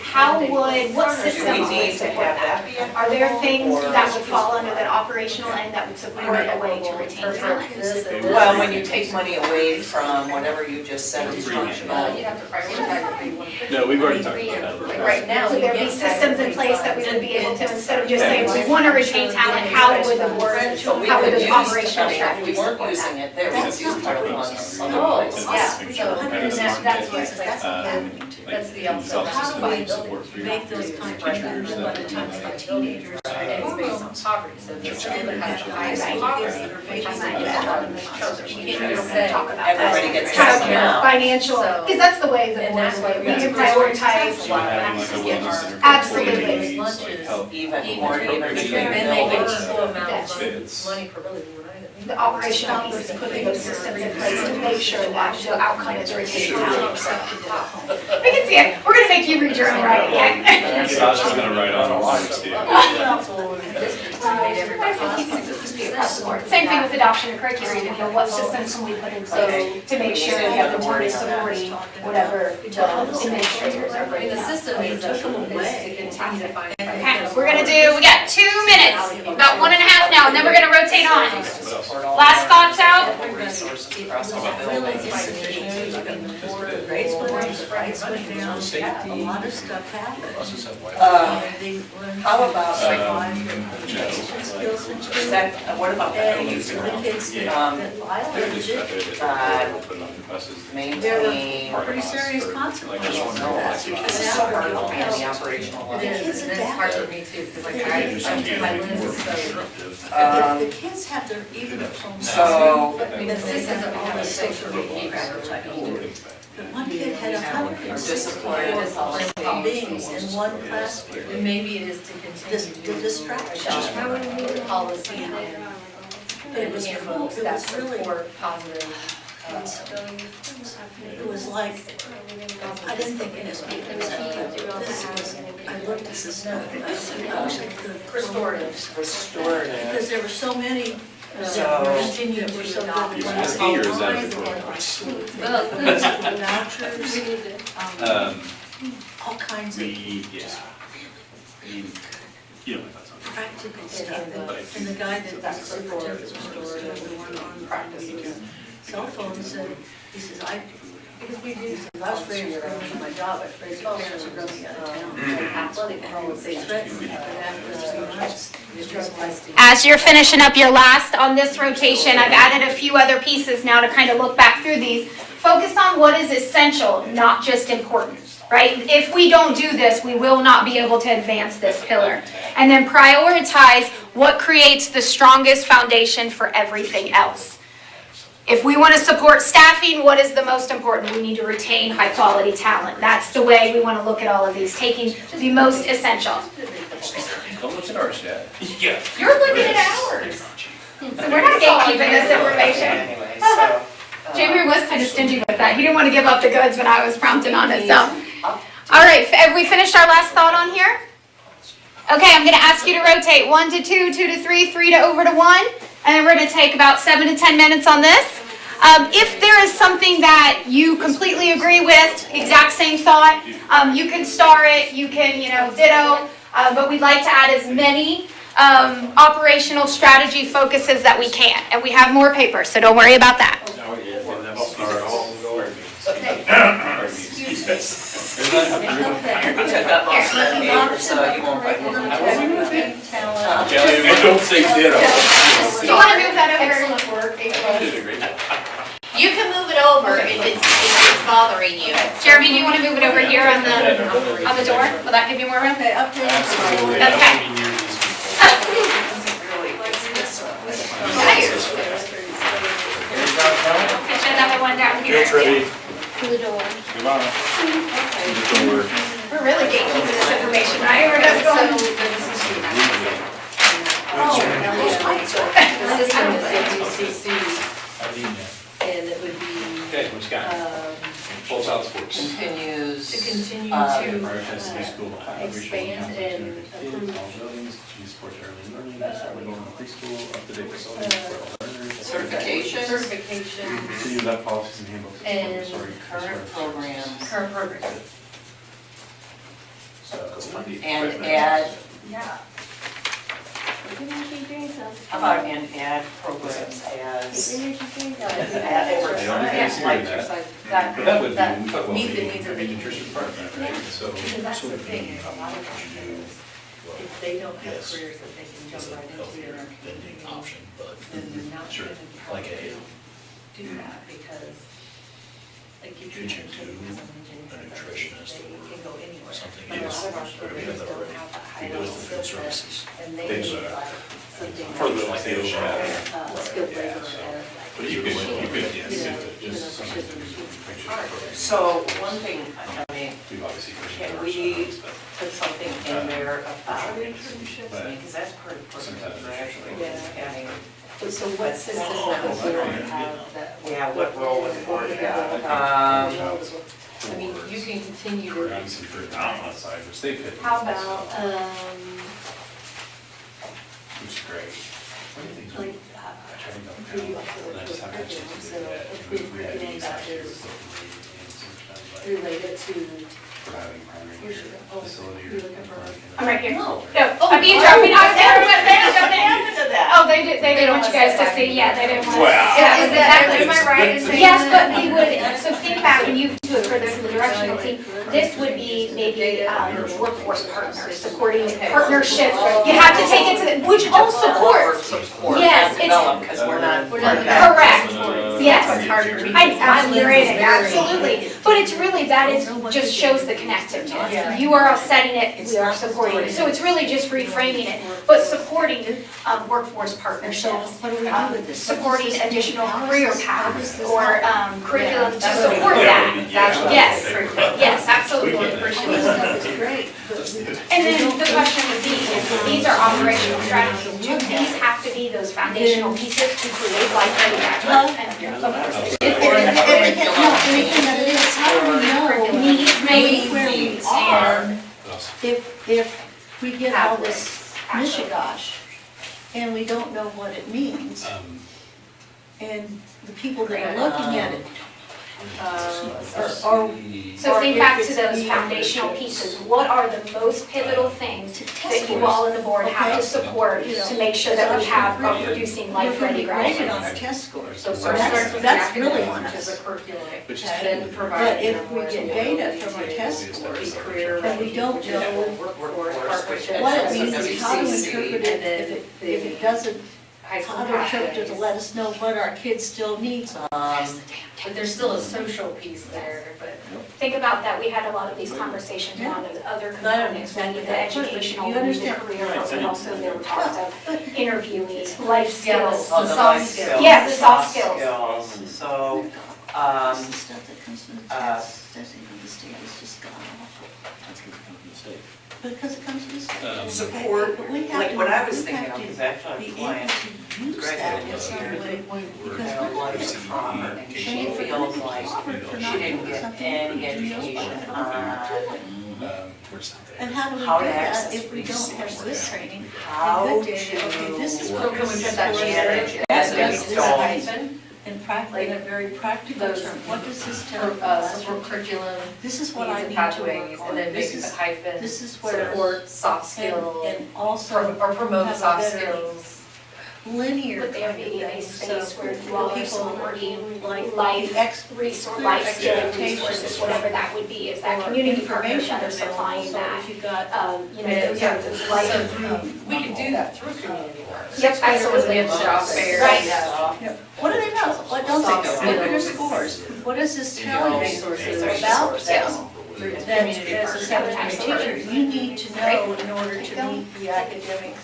what Do systems we would need to support have that? that be a Are there things or- that would fall under that operational end that would support a way to retain talent? Well, when you take money away from whatever you just said is Well, functional, you have to prioritize where you want to put it. No, we've already talked about that. Like right now. Would there be systems in place that we would be able to, instead of just saying, we want to retain talent, how would the board, so we how would could those use, operational I mean, if strategies we weren't support using that? it there, we could use part of funds other Oh, places. yeah, so that's what, That's not happening to. that's the also. How do we make those kind of measures and by the time it's like teenagers? And it's based on poverty, so the school that has the highest poverty. You can't just say. Everybody gets Kind half of now. financial, So- because that's the way the And board that's why would, we can prioritize. So having like a wellness center. for Absolutely. babies, like Lunches. help. Even more, even between And they get buildings. equal amount of Fits. money per building, right? the operational piece is putting those systems in place to make sure that the outcome is retained. We can see it. We're gonna make you read your own writing, okay? Sasha's gonna write on a lot too. Same thing with adoption and curriculum, you know, what systems can we put in place to make sure we have the board is supporting whatever the administrators are I mean, bringing the up. system is to continue to find. Okay, we're gonna do, we got 2 minutes, about 1.5 now, and then we're gonna rotate on. Last thoughts out? A lot of stuff happened. How about, Skills and is that, what about the And kids? the kids that violated it, there Maintain. were pretty serious consequences for that. This is so hard for me on the operational level. The kids And it's hard for adapted. me too, because like my lens is so. The kids have their even phone. So- I mean, the system's only social behavior, which I mean. But one kid had 164 Discipline. beings in one class And period. maybe it is to continue. The distraction. Policy and But it was cool, handbooks it that was really, support positive. it was like, I didn't think NSP was that good. This was, I looked at this stuff, and I said, I wish I could. Restorative. Restorative. Because there were so many So- that continued to so good. Is that me or is that a Vouchers, all kinds of You know, that's not. practical stuff. And the guy that was the superintendent of the store, the one on practicing cell phones, said, he says, because we do, I was very early in my job, I afraid the parents are running out of town. Athletic, and they threatened me, but after a few months, it was like, As you're finishing up your last on this rotation, I've added a few other pieces now to kind of look back through these. Focus on what is essential, not just important, right? If we don't do this, we will not be able to advance this pillar. And then prioritize what creates the strongest foundation for everything else. If we want to support staffing, what is the most important? We need to retain high-quality talent. That's the way we want to look at all of these, taking the most essential. Don't look at ours yet. Yeah. You're looking at ours. So we're not gatekeeping this information. Anyway, so. Jamie was kind of stingy with that. He didn't want to give up the goods when I was prompting on it, so. All right, have we finished our last thought on here? Okay, I'm gonna ask you to rotate 1 to 2, 2 to 3, 3 to over to 1, and then we're gonna take about 7 to 10 minutes on this. If there is something that you completely agree with, exact same thought, you can star it, you can, ditto, but we'd like to add as many operational strategy focuses that we can, and we have more paper, so don't worry about that. I took up most of that paper, so you won't find it. Don't say ditto. Do you want to move that over? Excellent work, April. You did a great job. You can move it over if it's bothering you. Jeremy, do you want to move it over here on the door? Will that give you more room? okay, update. Okay. Pitch another one down here. To the door. Come on. We're really gatekeeping this information, right? We're just going. The system is ABCC, and it would be, Okay, what you got? Full child sports. Continues. to continue Prioritize the school. to expand and All improve buildings, to support early learning, start with going to preschool, up-to-date facilities for all learners. Certification. certification Continue that policies and handbooks. and Current programs. current program. And add, Yeah. how about and add programs as. They don't disagree with that. But that would be, when we talk about meet the needs of the nutrition part of that, right? So. Because that's the thing, is a lot of times, if they don't have careers that they can jump right into in our community, then they're not Sure. gonna be Like able a- to do that, because like if you have some engineering, they can go anywhere. But a lot of our programs don't have that high level skill set, and they need like something. For the, like, the overall. Skilled labor and. But you could, You yes, know, just something just to make sure. So one thing, I mean, We've obviously. can we put something in there about internships? I mean, because that's pretty important for graduates, having So what system that we have that? Yeah, what role would the board have? I mean, you can continue to, Obviously for the outlet side, which they fit. how about, Which is great. like, I tried to go we down, also and I just haven't had a chance to so do that. approved We had curriculum these that last year is with the related to, for having primary Where's care your- oh, facility you're or. looking for- I'm right here. No. No, I'm being dropped. I was there, but they don't jump in. happened to that? Oh, they didn't want you guys to see, yeah, they didn't want. Wow. Yeah, Is that, exactly. am I right in saying Yes, but that? we would, so think back, and you do it for the directional team, this would be maybe workforce partners, supporting partnerships. You have to take it to the, which all support. Support, Yes, not it's- develop, because we're not. We're not Correct. Yes. It's harder to. I'm agreeing, absolutely. But it's really, that is, just shows the connectiveness. You are setting it, we are supporting it. So it's really just reframing it, but supporting workforce partnerships, What do we do with this? supporting additional career paths or curriculum to support that. Yeah. Yes, yes, absolutely. This stuff is great, but And then the question would be, if these are operational strategies, do these have to be those foundational pieces to create life-ready graduates? And of course they do. how do we know Needs maybe. where we are if we get all this mishigosh and we don't know what it means? And the people that are looking at it are So think back to those foundational pieces. What are the most pivotal things that you all on the board have to support to make sure that we have are producing life-ready graded on our graduates? test scores. so So first starts with that's the really academic, on which is us. a curriculum, Which is and then But provide if we get data from our test be scores, career. and we don't know Workforce partnerships. what it That's means, what how to WCC interpret it, if it doesn't, High school how to interpret it to pathways. let us know what our kids still need. But there's still a social piece there, but. Think about that, we had a lot of these conversations around the other components, we need the educational, we need the career, but also there were talks of interviewing, life skills. Oh, the life skills. Yeah, the soft skills. So, That's the stuff that comes from the Uh, test, testing from the state is just god awful. Because it comes from the state. support, But we have like to- what I was we thinking have of, to because actually I'm be a able client, to use that in some way, because I don't want to trauma, and she feels like she didn't get any education on Where's that? And how do we do how to that access if we don't have good resources. training? How And good data, okay, this is to what So can we put that manage together? as That's we good. go. Hyphen, in practice, in a very practical those term, what does this tell me? support curriculum, This is needs what I and need to pathways, work on. and then This maybe the is, hyphen, this is where, support soft skills, and also or promote have a soft better skills. linear Would there kind of be a thing, space so where you all are people supporting like life X resource, clear life skill expectations resources, whatever that would be, is that or community partners information that are available, supplying so that? if you got, You know, those are those life. We can do that through community work. Yep, absolutely. Job fairs. Right. what do they know, what don't they know, look at their scores, what does this tell you Resources about Yes. them? That as a secondary teacher, you need to know in order to meet the academic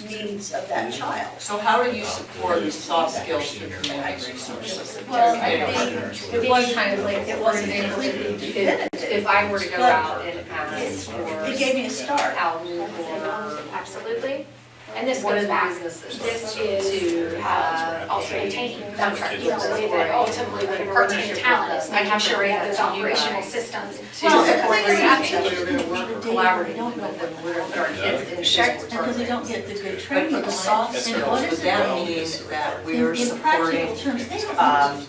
needs of that child. So how do you support the soft skills through community resources? Well, I think it was kind of like, it wasn't if I were to go out and ask for It gave me a start. Alvin or Absolutely. And this one of goes the back, businesses. this is also retaining, you know, the way that ultimately when you're retaining talent is making sure we have those operational systems. Well, To the support thing the is, action, we we were gonna don't work get the data, we collaboratively don't know with them, what we're gonna put our kids in Sure. because we don't get the good But training for on the it. soft And skills, what would is it? that mean that we're In practical supporting, terms, they don't um,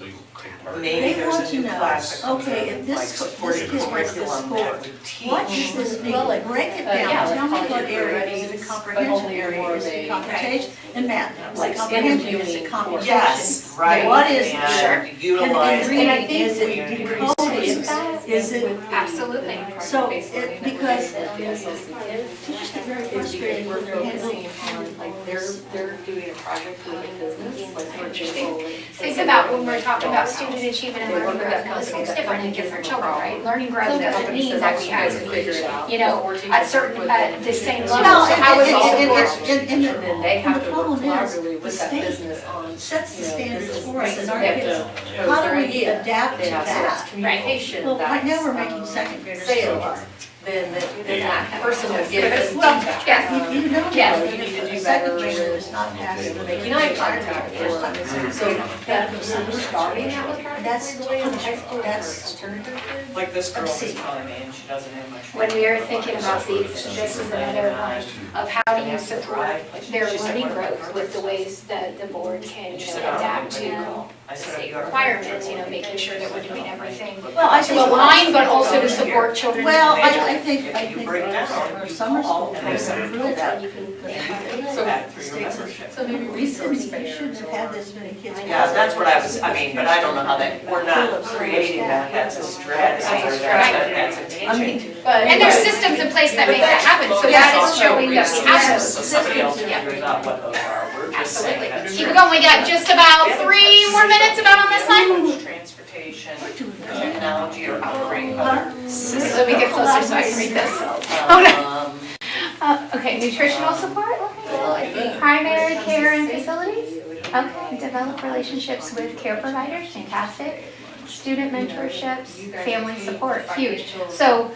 maybe They there's want a to new know, class that comes okay, in, if this- like this supporting kid gets this curriculum score, that we teach. what is this mean? Well, like, Break it yeah, down, like tell me what college area, degrees, is it a but comprehension only area, more is of it a- computation, and math, like Like comprehension, is interviewing it for- computation? Yes, right. What is it? And utilize. And And I reading, think is it community decoded, resources. is it, Absolutely. so, it, because the SLC kids teachers get very is because frustrated we're when they're focusing handling. on, like, they're doing a project with a business, like for example. Think about when we're talking about student achievement and learning growth, now this looks different in different children, right? Learning growth doesn't mean that we have to figure it out. be, you know, at certain, at the same level, No, so how is all and support? And then they have to work problem is, collaboratively with the that state business on, sets the you know, standards this is- for us, and our they have kids, to how pose do their we idea. adapt They to have that? communication, Well, right now, we're that's, making second graders sales. do then that person would give us Well, feedback. yes. You know, Yes. you need to do second grader is not passing the Making eye contact. So that was starting that was That's the way in high school. That's- Like this girl was See. telling me, and she doesn't have much. When we were thinking about these, this is another one of how do you support their learning growth with the ways that the board can adapt to state requirements, making sure that we're doing everything Well, I to think. align, but also to support children's Well, individual. I think You break down, our you summer school call, has and improved that. So that through your membership. So maybe recently, you shouldn't have had this many kids. Yeah, that's what I mean, but I don't know how that, we're not creating that, that's a strategy, or that's a teaching. And there's systems in place that make that happen, so that is showing that we have those. So somebody else Yeah. figures out what those are, we're just saying Absolutely. that. Keep it going, we got just about 3 more minutes about on this line. Transportation, technology, or operate other systems. Let me get closer so I can read this. Oh, no. Okay, nutritional support, primary care and facilities. Okay, develop relationships with care providers, fantastic. Student mentorships, family support, huge. So,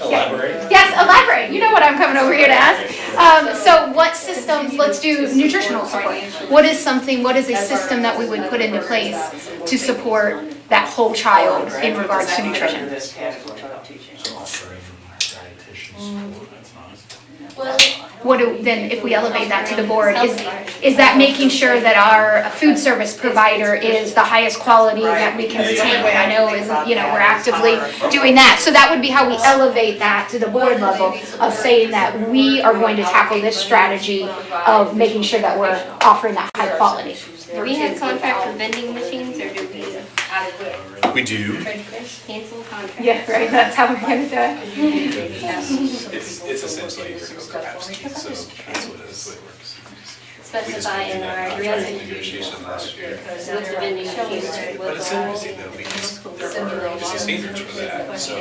Elaborate. yes, elaborate, you know what I'm coming over here to ask. So what systems, let's do nutritional support. What is a system that we would put into place to support that whole child in regards to nutrition? This category of teaching. Then if we elevate that to the board, is that making sure that our food service provider is the highest quality that we can retain? I know we're actively doing that. So that would be how we elevate that to the board level of saying that we are going to tackle this strategy of making sure that we're offering that high quality. Do we have contracts with vending machines, or do we We do. cancel contracts? Yeah, right, that's how we're gonna do it. It's essentially your Coke or Pepsi, so that's what it works. We just Specify went through in that our contract agreement negotiation last year. with the vending machines. But it's interesting though, because there are obviously standards for that, so.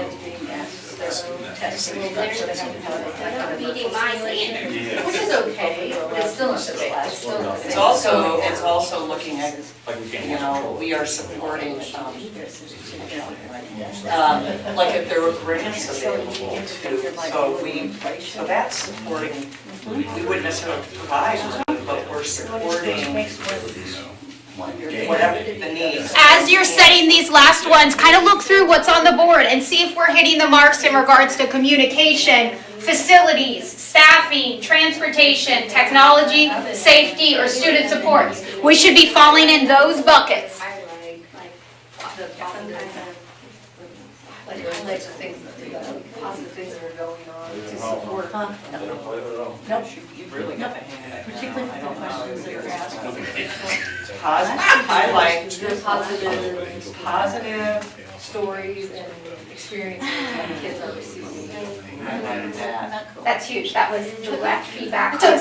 Meeting my standards. Which is okay, but it's still not the same. It's still the same. It's also looking at, Like we can't. we are supporting, like if there were grants available to, so that's supporting, we wouldn't necessarily provide money, but we're supporting whatever the needs. As you're setting these last ones, kind of look through what's on the board and see if we're hitting the marks in regards to communication, facilities, staffing, transportation, technology, safety, or student supports. We should be falling in those buckets. Like the things, the positive things that are going on to support. No, you really got to hang that. Particularly for the questions that are asked. I like Positive stories and experiences that the kids are receiving. That's huge. That was the last feedback. So I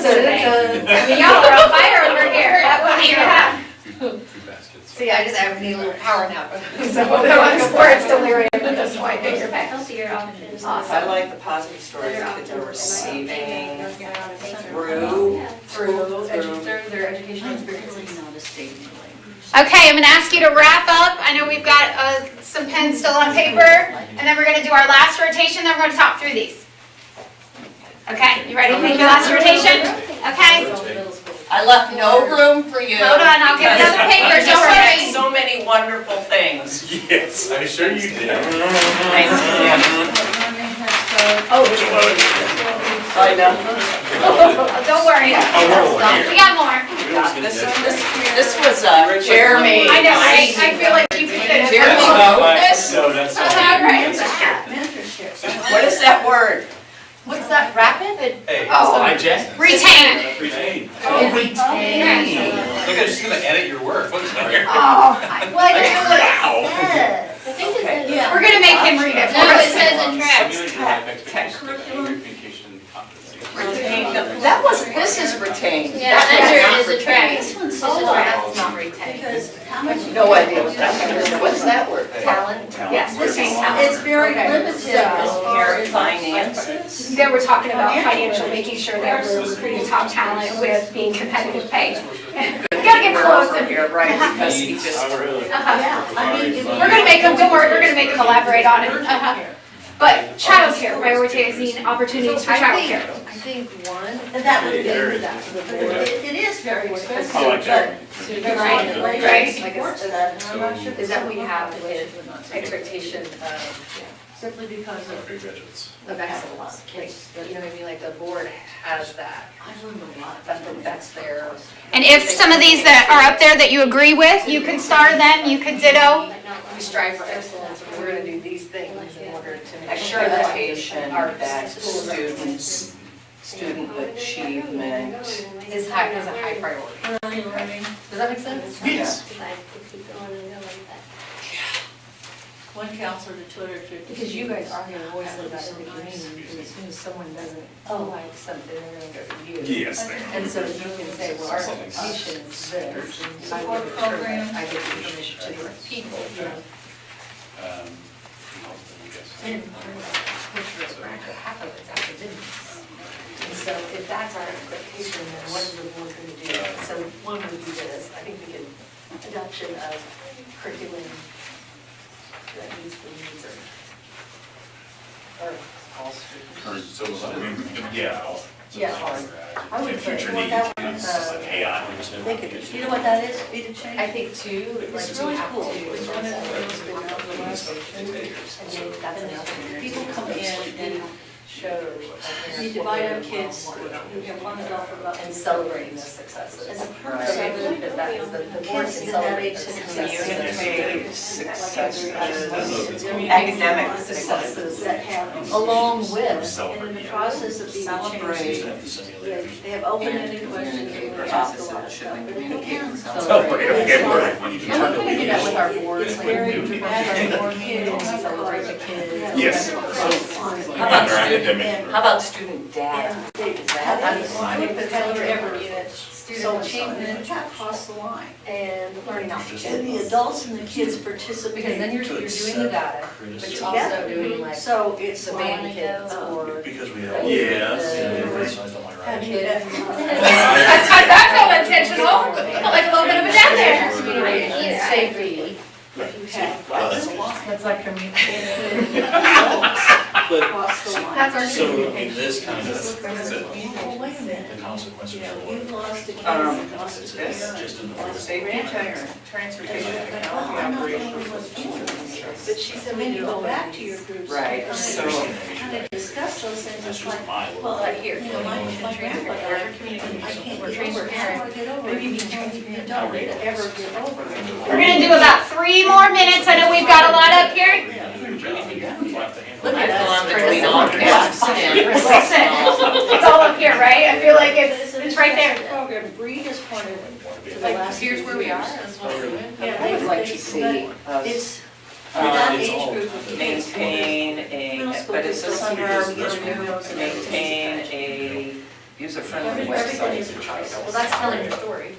mean, y'all are on fire over here. That was Food baskets. See, I need a little power nap. Words delirium at this point. Take your pick. Healthier options. I like the positive stories that kids are receiving through Their educational experiences. Okay, I'm gonna ask you to wrap up. I know we've got some pens still on paper, and then we're gonna do our last rotation, then we're gonna talk through these. Okay, you ready to make your last rotation? Okay, I left no room for you. hold on, I'll get another paper, You don't just worry. said so many wonderful things. Yes, I'm sure you did. I know. Don't worry, we got more. This was Jeremy. I know, I feel like you could fit it. Jeremy wrote this. No, that's. What is that word? What's that, rapid? Hey, Oh. hi Jen. Retain. Retain. Look at, she's gonna edit your work. What's here? Oh, well, I didn't know what it said. I think it says. Yeah. We're gonna make him read it for No, it us. says in tracks. Community life expectations, communication competency. That wasn't, this is retained. Yeah, under it is a track. This one's This is so track. not retained. Because how much? No idea what that is. What's that word? Talent. Yes, retain talent. It's very limited as far as Finances. Then we're talking about financial, making sure that we're recruiting top talent with being competitive pay. Gotta get close Over and, here, right, because he just. Oh, really? uh-huh. Yeah, I mean, if We're gonna make them, don't worry, we're gonna make them elaborate on it. Uh-huh. But childcare, prioritizing opportunities for childcare. I think one. And that would be, Very it is very expensive, I like that. but So the Right, regulation right. supports that, and I'm not sure. Is that we have an expectation of, Simply because of. Graduates. of excellence, like, you know what I mean, like the board has that, I learned a lot. that's their. And if some of these that are up there that you agree with, you can star them, you can ditto. We strive for excellence, and we're gonna do these things in order to make sure that Accreditation our that schools are- student achievement. is a high priority. Does that make sense? Yes. One counselor to 250. Because you guys are gonna voice it about in the community, and as soon as someone doesn't like something, they're gonna go to you. Yes. And so you can say, well, our expectation is this, and I Support will ensure program. that I give information to the right people, you know. Half of it's academics. And so if that's our expectation, then what is the board gonna do? So one would be this, I think we could, adoption of curriculum that meets the needs of, or All students. So, yeah. Yeah. I would And say, future you know needs, what that one, it's just like AI. they could, you know what that is, be the change? I think too, like It's we really have cool. to. It's one of the things that now the last And then that's enough. people come in and Show. we divide our kids, we have one adult for about. And celebrating the successes. And the So purpose I of believe it, that that is the board kids can in that celebrate age the success. successes. Community successes, Academic successes. that have. Along with. And in the process of being Celebrate. changed, they have open-ended questions and we ask a lot of stuff, but they can Celebrate, okay, right. When you And we're gonna do that with our boards, It's like very we dramatic. more kids, celebrate the kids. Yes. How about student, how about student data? And they have ever, so achievement across the line. And learning And opportunities. the adults and the kids participate. Because then you're doing the data, but you're also together. doing like So it's the like, band kids or. Because we have. Yes. have you been, That felt intentional, felt like a little bit of a jab there. And safety. if you have That's like across the line. That's our. So in this kind of, Oh, wait a minute. the consequences You know, are you've lost a kid, Um, you've lost a this- parent, just in the. lost a Safety grandparent. transportation Oh, technology I'm not the operations. only one feeling this. But she said, when you go back to your groups. Right, to so- kind of discuss those things, That's it's just like, my. well, Right here. you know, my grandpa died, I can't get over it, how do I get over it? You don't ever get over it. We're gonna do about 3 more minutes. I know we've got a lot up here. Look at I feel I'm us, between Chris. all caps and. Listen, it's all up here, right? I feel like it's right there. Program, Breed is part of it for the Like, last. here's 2 where we are, years. that's what we're doing. Yeah, I would like to see us It's, for that it's age all- group of kids. maintain Middle a, school but it's kids just don't under use our those purview, windows and maintain a user-friendly Everything is website. a choice. Well, that's telling your story.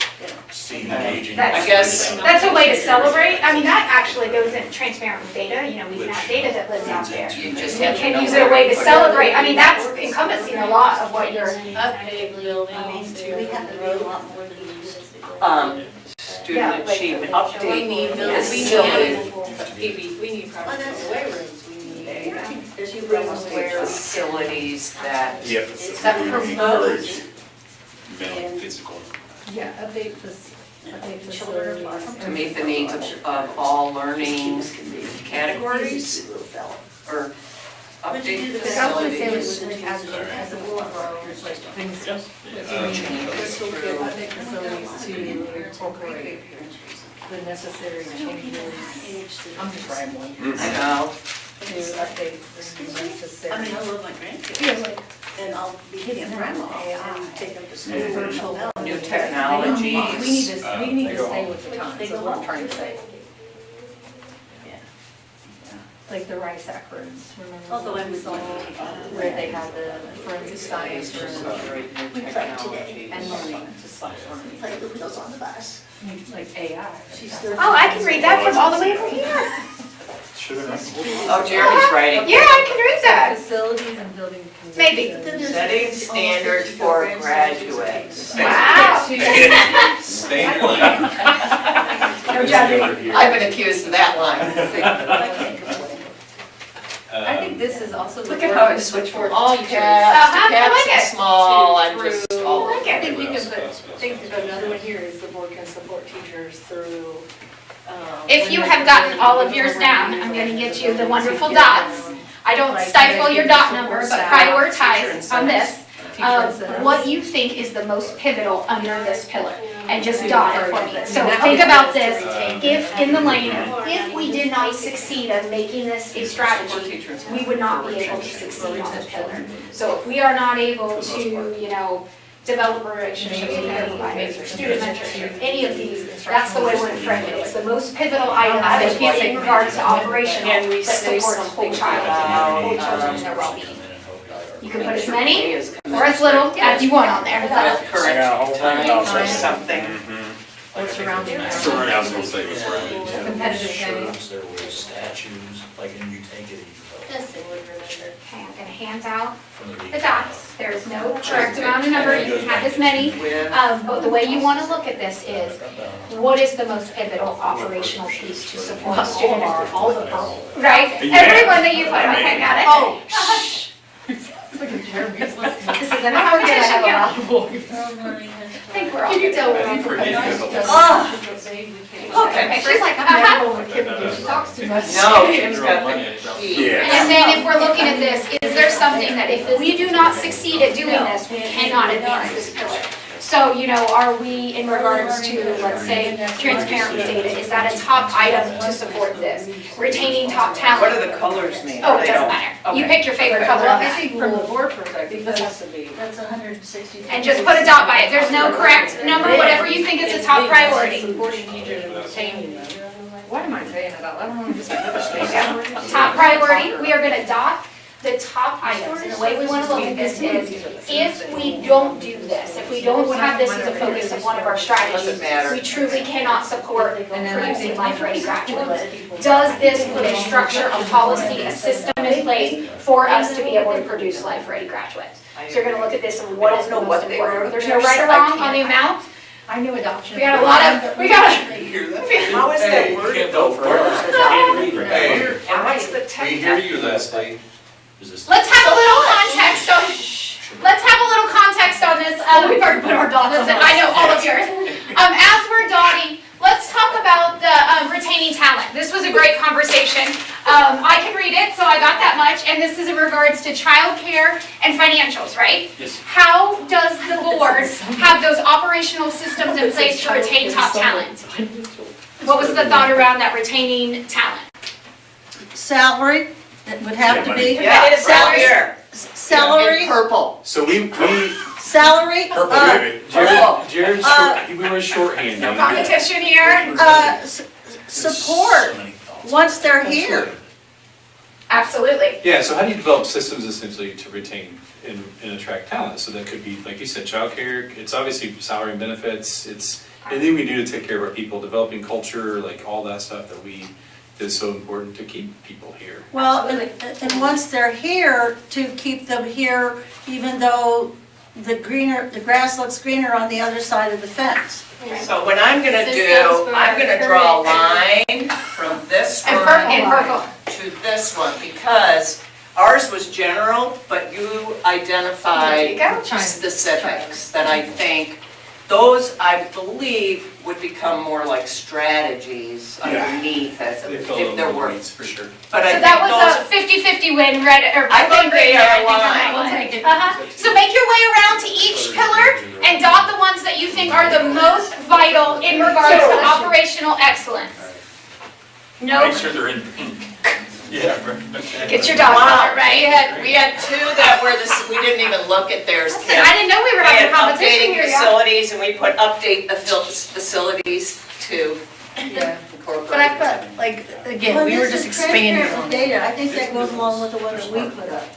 See, engaging. That's- I guess- That's a way to celebrate. I mean, that actually goes in transparent with data. You know, we can have data that lives out there. You just We have to can know use it a where way to put it. celebrate. I mean, that's encompassing a lot of what you're. Update buildings to. We have to do a lot more than we used to. Student achievement We update need buildings, we facility. need, we need proper away rooms, we need. There's you Update facilities that, Yeah. That promote. Physical. Yeah, update Children are to meet the needs of all learning categories, or update I want to say it was facilities. as a board, things, update facilities to incorporate the necessary changes. I'm just rambling. I know, To update the necessary. I mean, I love my grandkids, and I'll be hitting grandma and take them to school virtual. new We technologies. need to stay with the times, is what I'm trying to say. Like the rice acronyms, Although I remember? was like, Where they had the forensic science room Accelerate new We played today. and technologies. learning to start learning. play the wheels on the bus. Like AI. She's 13. Oh, I can read that from all the way over here. Oh, Jeremy's writing. Yeah, I can read that. Facilities and building. Maybe. conditions. Setting standards for graduates. Wow. Stay in line. No judging. I've been accused of that line. I can't complain. I think this is also the Look at board how I can switched from support all teachers. caps I to caps like and it. small, I'm Through- just all. I like I it. think you can put, another one here is the board can support teachers through. If you have gotten all of yours down, I'm gonna get you the wonderful dots. I don't stifle your dot number, but prioritize on this. What you think is the most pivotal under this pillar, and just dot it for me. So think about this, if in the lane, if we did not succeed at making this a strategy, we would not be able to succeed on this pillar. So if we are not able to, develop a relationship with care providers or student mentorship, any of these, that's the way we're gonna frame it. It's the most pivotal item that is in regards to operational Can we that say supports something whole child, about, whole children and their well-being. You can put as A many is or as little as you want on there. With current times or something. What's surrounding that? Surrounding statements surrounding. Competitive advantage. Insurance, there were statues, like, and you take it, Yes, they would remember. Okay, I'm gonna hand out from the. the dots. There is no correct amount of number, you can have as many. With, But the way you wanna look at this is, what is the most pivotal operational piece to support student? All the purple. Right? Yeah. Everyone that you put, okay, got it? Oh. This is an competition, yeah. I think we're all. Can you tell I think we're getting it. Ah. Okay, She's like, I'm never going with Kim because she talks too much. no, Kim's got the key. And then if we're looking at this, is there something that if we do not succeed at doing this, we cannot advance this pillar? So, are we in regards to, let's say, transparent data, is that a top item to support this? Retaining top talent? What do the colors mean? Oh, it They doesn't don't- matter. You okay. pick your favorite color Well, on I that. think from the board perspective, this has to be. That's 160. And just put a dot by it. There's no correct number, whatever you think is a top priority. Supporting teachers and retaining them. What am I saying about, I don't know, just. Top priority, we are gonna dot the top items. And the way we wanna look at this is, if we don't do this, if we don't have this as a focus of one of our strategies, Doesn't matter. we truly cannot support producing life-ready graduates. Does this put a structure, a policy, a system in place for us to be able to produce life-ready graduates? So you're gonna look at this and what is the most important. There's no right or wrong on the amount. I knew adoption. We got a lot of, we got a, You hear that? How is that worded? Can't go further. Hey, And what's the we tech? hear you, Leslie. Is this? let's have a little context on, let's have a little context on this. We've already put our dots on. Listen, I know all of yours. As we're dotting, let's talk about the retaining talent. This was a great conversation. I can read it, so I got that much, and this is in regards to childcare and financials, right? Yes. How does the board have those operational systems in place to retain top talent? What was the thought around that retaining talent? Salary, it would have to be. Yeah, it's out here. Salary, In purple. So we, salary, Jared's we were shorthanded. No competition here? support, once they're here. Absolutely. Yeah, so how do you develop systems essentially to retain and attract talent? So that could be, like you said, childcare, it's obviously salary and benefits, it's anything we do to take care of our people, developing culture, like all that stuff is so important to keep people here. Well, and once they're here, to keep them here, even though the grass looks greener on the other side of the fence. So what I'm gonna do, I'm gonna draw a line from this And one purple. to this one, because ours was general, but you There you identified go. specifics that I think, those I believe would become more like strategies Yeah. underneath it, They fill in if there the were. weeds, for sure. But I So think that was a those, 50-50 win, red, or I think green, they I are think on that aligned. one. We'll take it. So make your way around to each pillar and dot the ones that you think are the most vital in regards to operational excellence. No, Make sure they're in pink. Yeah. get your dot Wow. color right. we had two that were we didn't even look at theirs, Listen, Kim. I didn't know we were We having had a competition updating here, yeah. facilities, and we put update the facilities to Yeah. incorporate. But I put, like, again, we were just expanding on it. Data, I think that goes along with the one that we put up.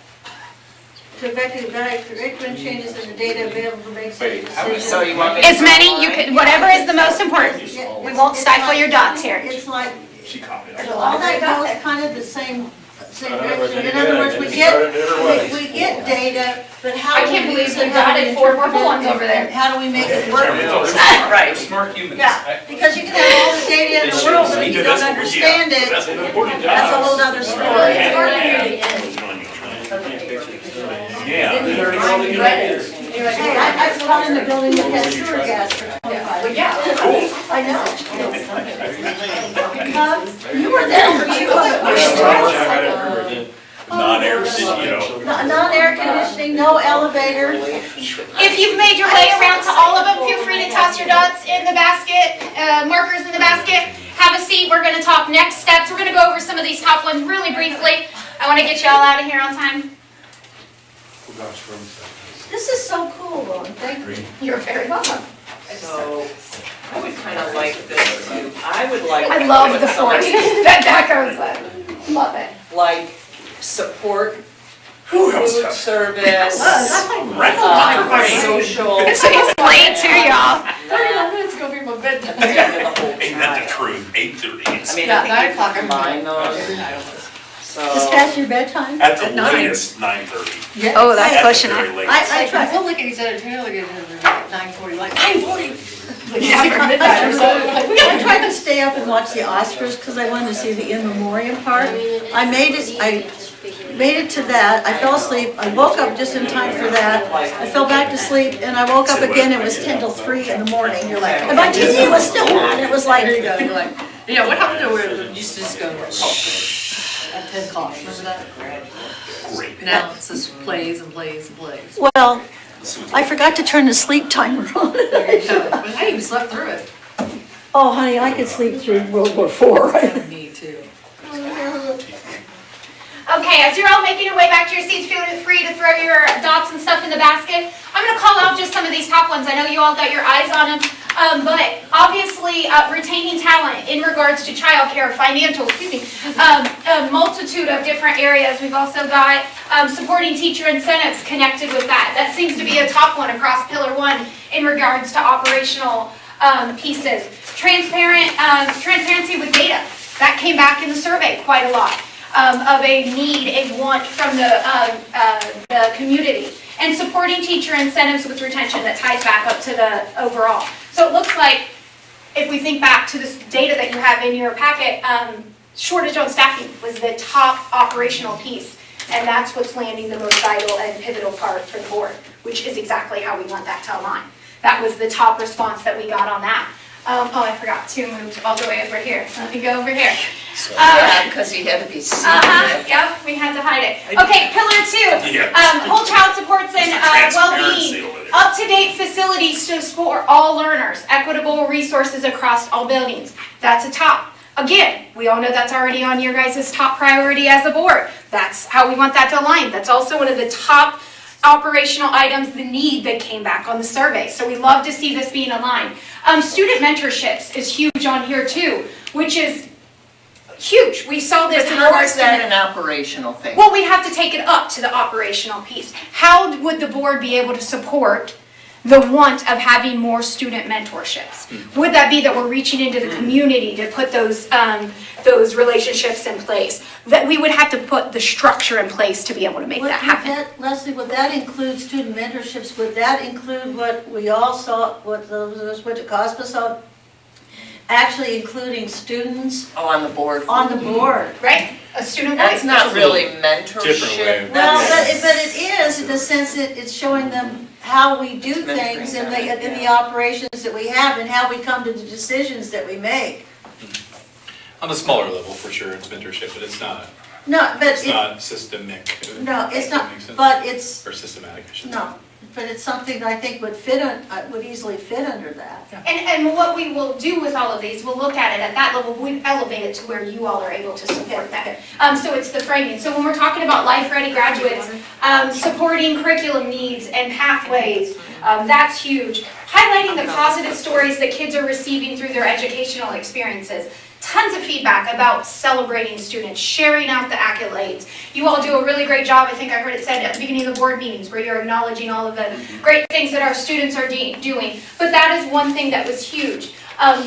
To effective guide curriculum changes in the data available to make such Wait, how many- decisions. So you want me to As draw a many, you line? could, whatever is the most important. Yeah, We it's- won't it's stifle like- your dots here. It's like, She copied it. all that goes kind of the same direction. In Yeah, other words, we just get, started different ways. we get data, but how I do can't we believe use you it, how do we dotted four interpret purple it, ones over there. and how do we make it work? Right. They're smart humans. Yeah, because you can have all the data in the world, but if you don't understand it, That's an important job. that's a whole other story. It's hard to hear the end. Hey, I've taught in the building that has sewer gas for 25 years. Yeah. I know. You were there for 2 Non-air, you know. Non-air conditioning, no elevator. If you've made your way around to all of them, feel free to toss your dots in the basket, markers in the basket. Have a seat. We're going to talk next steps. We're going to go over some of these top ones really briefly. I want to get you all out of here on time. This is so cool, Lauren. Thank you. You're very welcome. So I would kind of like this too. I would like. I love the force that goes with. Love it. Like support, Who else food has? service, social. It's late too, y'all. 31 minutes ago, be my bedtime. Ain't that the truth? 8:30. I mean, I think you can combine those. Just past your bedtime? At the latest, 9:30. Oh, At that's the pushing very it. latest. I I try. feel like he's at a tail again at 9:40, like 9:40. Like Yeah. secret midnight or something. Like, we I gotta tried to stay up and watch the Oscars because I wanted to see the in memoriam part. I made it to that. I fell asleep. I woke up just in time for that. I fell back to sleep and I woke up again. It was 10 till 3 in the morning. You're like, and my TV was still on. It was like, There you go, you're like, yeah, what happened to where it used to just go at 10 o'clock, remember that? Great. Now it just plays and plays and plays. well, I forgot to turn the sleep timer on. There you go. But I even slept through it. Oh, honey, I could sleep through World War IV. Me too. Okay, as you're all making your way back to your seats, feel free to throw your dots and stuff in the basket. I'm going to call out just some of these top ones. I know you all got your eyes on them, but obviously retaining talent in regards to childcare, financial, a multitude of different areas. We've also got supporting teacher incentives connected with that. That seems to be a top one across Pillar 1 in regards to operational pieces. Transparency with data. That came back in the survey quite a lot. Of a need, a want from the community. And supporting teacher incentives with retention that ties back up to the overall. So it looks like, if we think back to this data that you have in your packet, shortage on staffing was the top operational piece. And that's what's landing the most vital and pivotal part for the board, which is exactly how we want that to align. That was the top response that we got on that. Oh, I forgot to move all the way over here. Let me go over here. Because he had to be seated. Yep, we had to hide it. Okay, Pillar 2, Yes. whole child supports and Transparency well-being. over there. Up-to-date facilities to support all learners, equitable resources across all buildings. That's a top. Again, we all know that's already on your guys' top priority as a board. That's how we want that to align. That's also one of the top operational items, the need that came back on the survey. So we love to see this being aligned. Student mentorships is huge on here too, which is huge. We saw this But in how regards is to that an operational thing? well, we'd have to take it up to the operational piece. How would the board be able to support the want of having more student mentorships? Would that be that we're reaching into the community to put those relationships in place? That we would have to put the structure in place to be able to make that happen. Leslie, would that include student mentorships? Would that include what we all saw, what those of us went to COSPA saw? Actually including students Oh, on the board. on the board? Right? A student That's voice. not really different way mentorship. of- Well, That's- but it is, in the sense that it's showing them how we do It's things in mentoring them, the yeah. operations that we have and how we come to the decisions that we make. On a smaller level, for sure, it's mentorship, but it's not It's not systemic. no, it's If that not, makes sense. but it's, Or systematic, I should say. no, but it's something that I think would fit, would easily fit under that. And what we will do with all of these, we'll look at it at that level, we elevate it to where you all are able to support that. So it's the framing. So when we're talking about life-ready graduates, supporting curriculum needs and pathways, that's huge. Highlighting the positive stories that kids are receiving through their educational experiences. Tons of feedback about celebrating students, sharing out the accolades. You all do a really great job, I think I heard it said at the beginning of the board meetings, where you're acknowledging all of the great things that our students are doing. But that is one thing that was huge.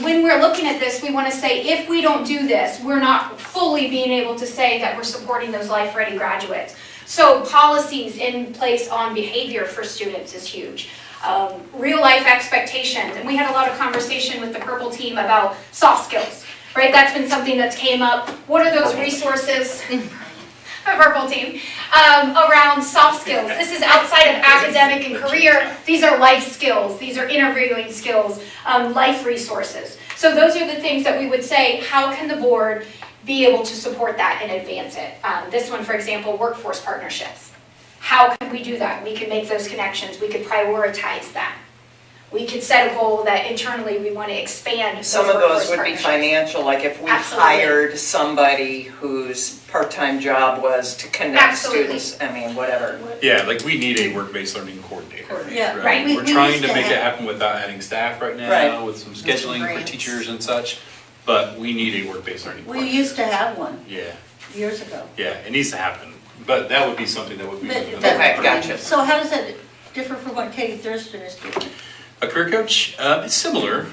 When we're looking at this, we want to say, if we don't do this, we're not fully being able to say that we're supporting those life-ready graduates. So policies in place on behavior for students is huge. Real-life expectations, and we had a lot of conversation with the Purple team about soft skills. Right, that's been something that's came up. What are those resources? purple team, around soft skills. This is outside of academic and career. These are life skills. These are interviewing skills, life resources. So those are the things that we would say, how can the board be able to support that and advance it? This one, for example, workforce partnerships. How can we do that? We can make those connections. We could prioritize that. We could set a goal that internally we want to expand. Some of those workforce would be partnerships. financial, like if we Absolutely. hired somebody whose part-time job was to connect Absolutely. students, I mean, whatever. Yeah, like we need a work-based learning coordinator. Yeah, right. We- We're we trying used to to make it have- happen without adding staff right now, Right. with some scheduling for grants. teachers and such, but we need a work-based learning We coordinator. used to have one Yeah, years ago. yeah, it needs to happen, but that would be something that would be. But- Okay, gotcha. So how does that differ from what Katie Thurston is doing? A career coach, it's similar.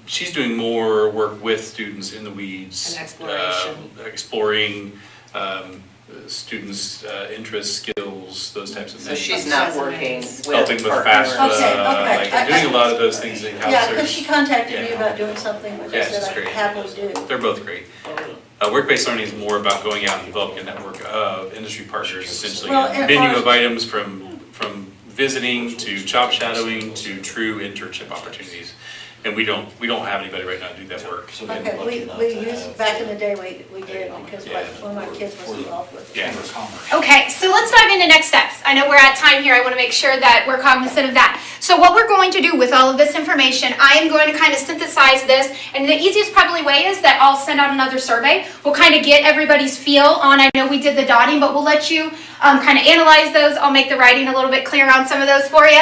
She's doing more work with students in the weeds. And exploration. Exploring students' interests, skills, those types of So things. she's not working with Helping with partners. FAFSA, Okay, okay. like doing a lot of those things in-house. Yeah, because she contacted me Yeah. about doing something, which I Yeah, she's said great. I'd happily do. They're both great. Work-based learning is more about going out and developing a network of industry partners, essentially. Well, and Menu ours- of items from visiting to job shadowing to true internship opportunities. And we don't have anybody right now to do that work. So they're Okay, lucky enough we to used, have back in the day, we did, because Yeah. one of my kids was involved with it. Yeah. Chamber of Commerce. Okay, so let's dive into next steps. I know we're at time here. I want to make sure that we're cognizant of that. So what we're going to do with all of this information, I am going to kind of synthesize this, and the easiest probably way is that I'll send out another survey. We'll kind of get everybody's feel on, I know we did the dotting, but we'll let you kind of analyze those. I'll make the writing a little bit clearer on some of those for you,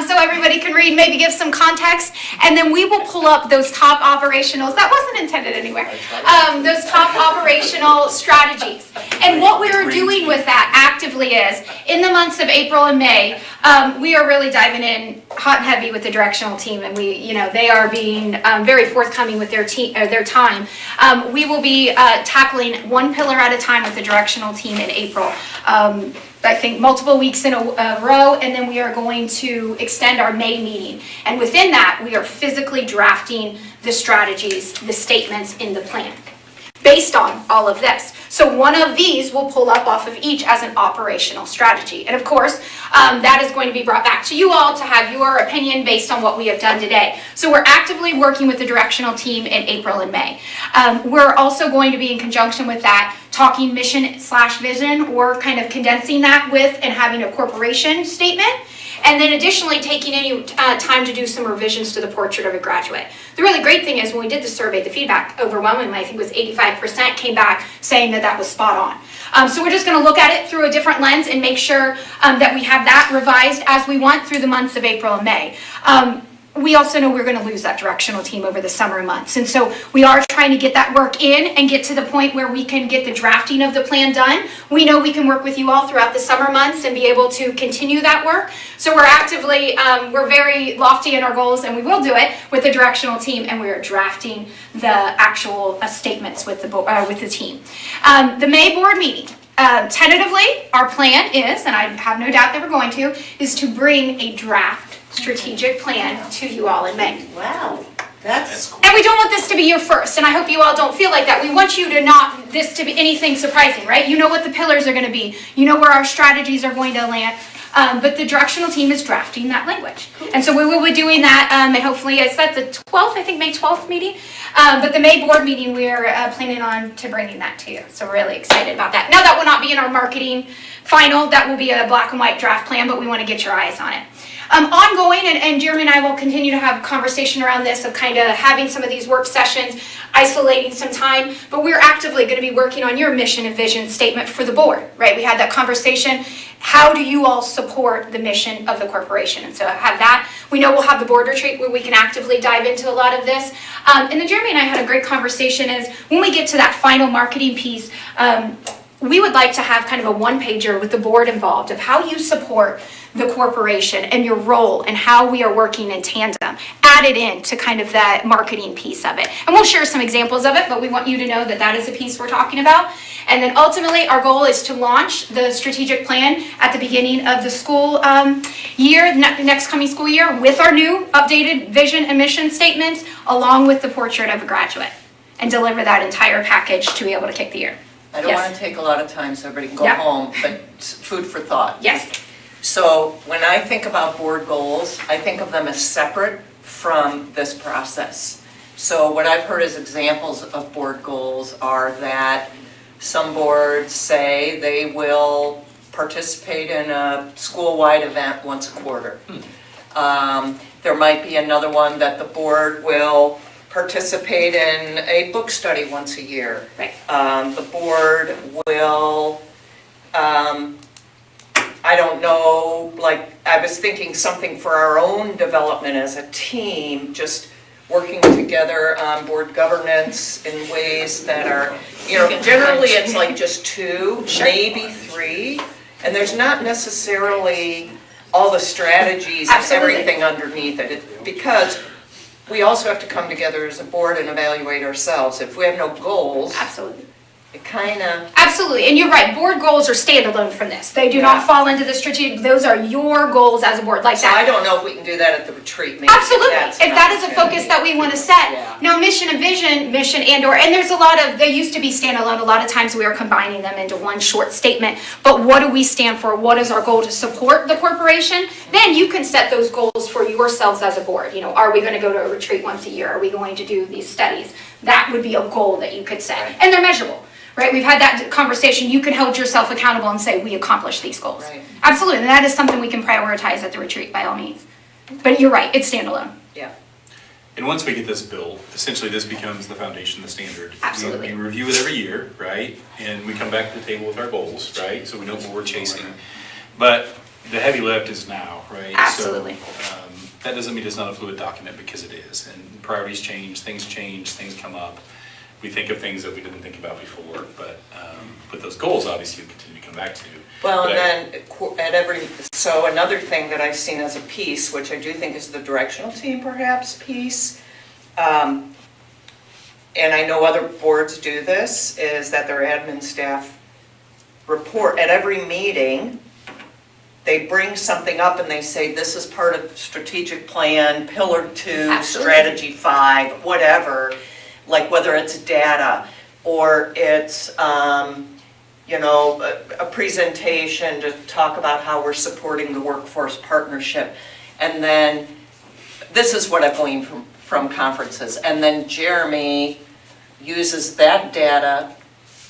so everybody can read, maybe give some context, and then we will pull up those top operationals. That wasn't intended anywhere. Those top operational strategies. And what we are doing with that actively is, in the months of April and May, we are really diving in hot and heavy with the directional team, and they are being very forthcoming with their time. We will be tackling one pillar at a time with the directional team in April. I think multiple weeks in a row, and then we are going to extend our May meeting. And within that, we are physically drafting the strategies, the statements in the plan, based on all of this. So one of these will pull up off of each as an operational strategy. And of course, that is going to be brought back to you all to have your opinion based on what we have done today. So we're actively working with the directional team in April and May. We're also going to be in conjunction with that, talking mission/vision, or kind of condensing that with and having a corporation statement. And then additionally, taking any time to do some revisions to the portrait of a graduate. The really great thing is when we did the survey, the feedback overwhelmingly, I think it was 85%, came back saying that that was spot on. So we're just going to look at it through a different lens and make sure that we have that revised as we want through the months of April and May. We also know we're going to lose that directional team over the summer months. And so we are trying to get that work in and get to the point where we can get the drafting of the plan done. We know we can work with you all throughout the summer months and be able to continue that work. So we're actively, we're very lofty in our goals, and we will do it with the directional team, and we're drafting the actual statements with the team. The May board meeting. Tentatively, our plan is, and I have no doubt that we're going to, is to bring a draft strategic plan to you all in May. Wow, that's, And we don't want this to be your first, and I hope you all don't feel like that. We want you to not this to be anything surprising, right? You know what the pillars are going to be. You know where our strategies are going to land. But the directional team is drafting that language. And so we will be doing that, and hopefully, I said the 12th, I think May 12th meeting. But the May board meeting, we are planning on to bringing that to you. So we're really excited about that. Now, that will not be in our marketing final. That will be a black and white draft plan, but we want to get your eyes on it. Ongoing, and Jeremy and I will continue to have a conversation around this of kind of having some of these work sessions, isolating some time, but we're actively going to be working on your mission and vision statement for the board, right? We had that conversation. How do you all support the mission of the corporation? And so have that. We know we'll have the board retreat where we can actively dive into a lot of this. And then Jeremy and I had a great conversation is when we get to that final marketing piece, we would like to have kind of a one-pager with the board involved of how you support the corporation and your role and how we are working in tandem, added in to kind of that marketing piece of it. And we'll share some examples of it, but we want you to know that that is a piece we're talking about. And then ultimately, our goal is to launch the strategic plan at the beginning of the school year, next coming school year, with our new updated vision and mission statements, along with the portrait of a graduate, and deliver that entire package to be able to kick the year. I don't Yes. want to take a lot of time so everybody can go Yeah. home, but it's food for thought. Yes. So when I think about board goals, I think of them as separate from this process. So what I've heard as examples of board goals are that some boards say they will participate in a school-wide event once a quarter. There might be another one that the board will participate in a book study once a year. Right. The board will, I don't know, like, I was thinking something for our own development as a team, just working together on board governance in ways that are, generally it's like just 2, maybe 3, and there's not necessarily all the strategies and Absolutely. everything underneath it, because we also have to come together as a board and evaluate ourselves. If we have no goals, Absolutely. it kind of, Absolutely, and you're right, board goals are standalone from this. They do Yeah. not fall into the strategic, those are your goals as a board, like so I that. don't know if we can do that at the retreat. Maybe Absolutely, that's if an that is a focus opportunity. that we want to set. Yeah. Now, mission and vision, mission and there's a lot of, they used to be standalone, a lot of times we are combining them into one short statement. But what do we stand for? What is our goal to support the corporation? Then you can set those goals for yourselves as a board. Are we going to go to a retreat once a year? Are we going to do these studies? That would be a goal that you could set, and they're measurable. Right, we've had that conversation. You can hold yourself accountable and say, we accomplished these goals. Right. Absolutely, and that is something we can prioritize at the retreat by all means. But you're right, it's standalone. Yeah. And once we get this built, essentially this becomes the foundation, the standard. Absolutely. We review it every year, right? And we come back to the table with our goals, right? So we know what we're chasing. But the heavy lift is now, right? Absolutely. So, that doesn't mean it's not a fluid document, because it is. And priorities change, things come up. We think of things that we didn't think about before, but those goals, obviously, you continue to come back to. Well, But and then so another thing that I've seen as a piece, which I do think is the directional team perhaps piece, and I know other boards do this, is that their admin staff report at every meeting. They bring something up and they say, this is part of strategic plan, pillar 2, Absolutely. strategy 5, whatever, like whether it's data or it's, a presentation to talk about how we're supporting the workforce partnership. And then, this is what I've gleaned from conferences. And then Jeremy uses that data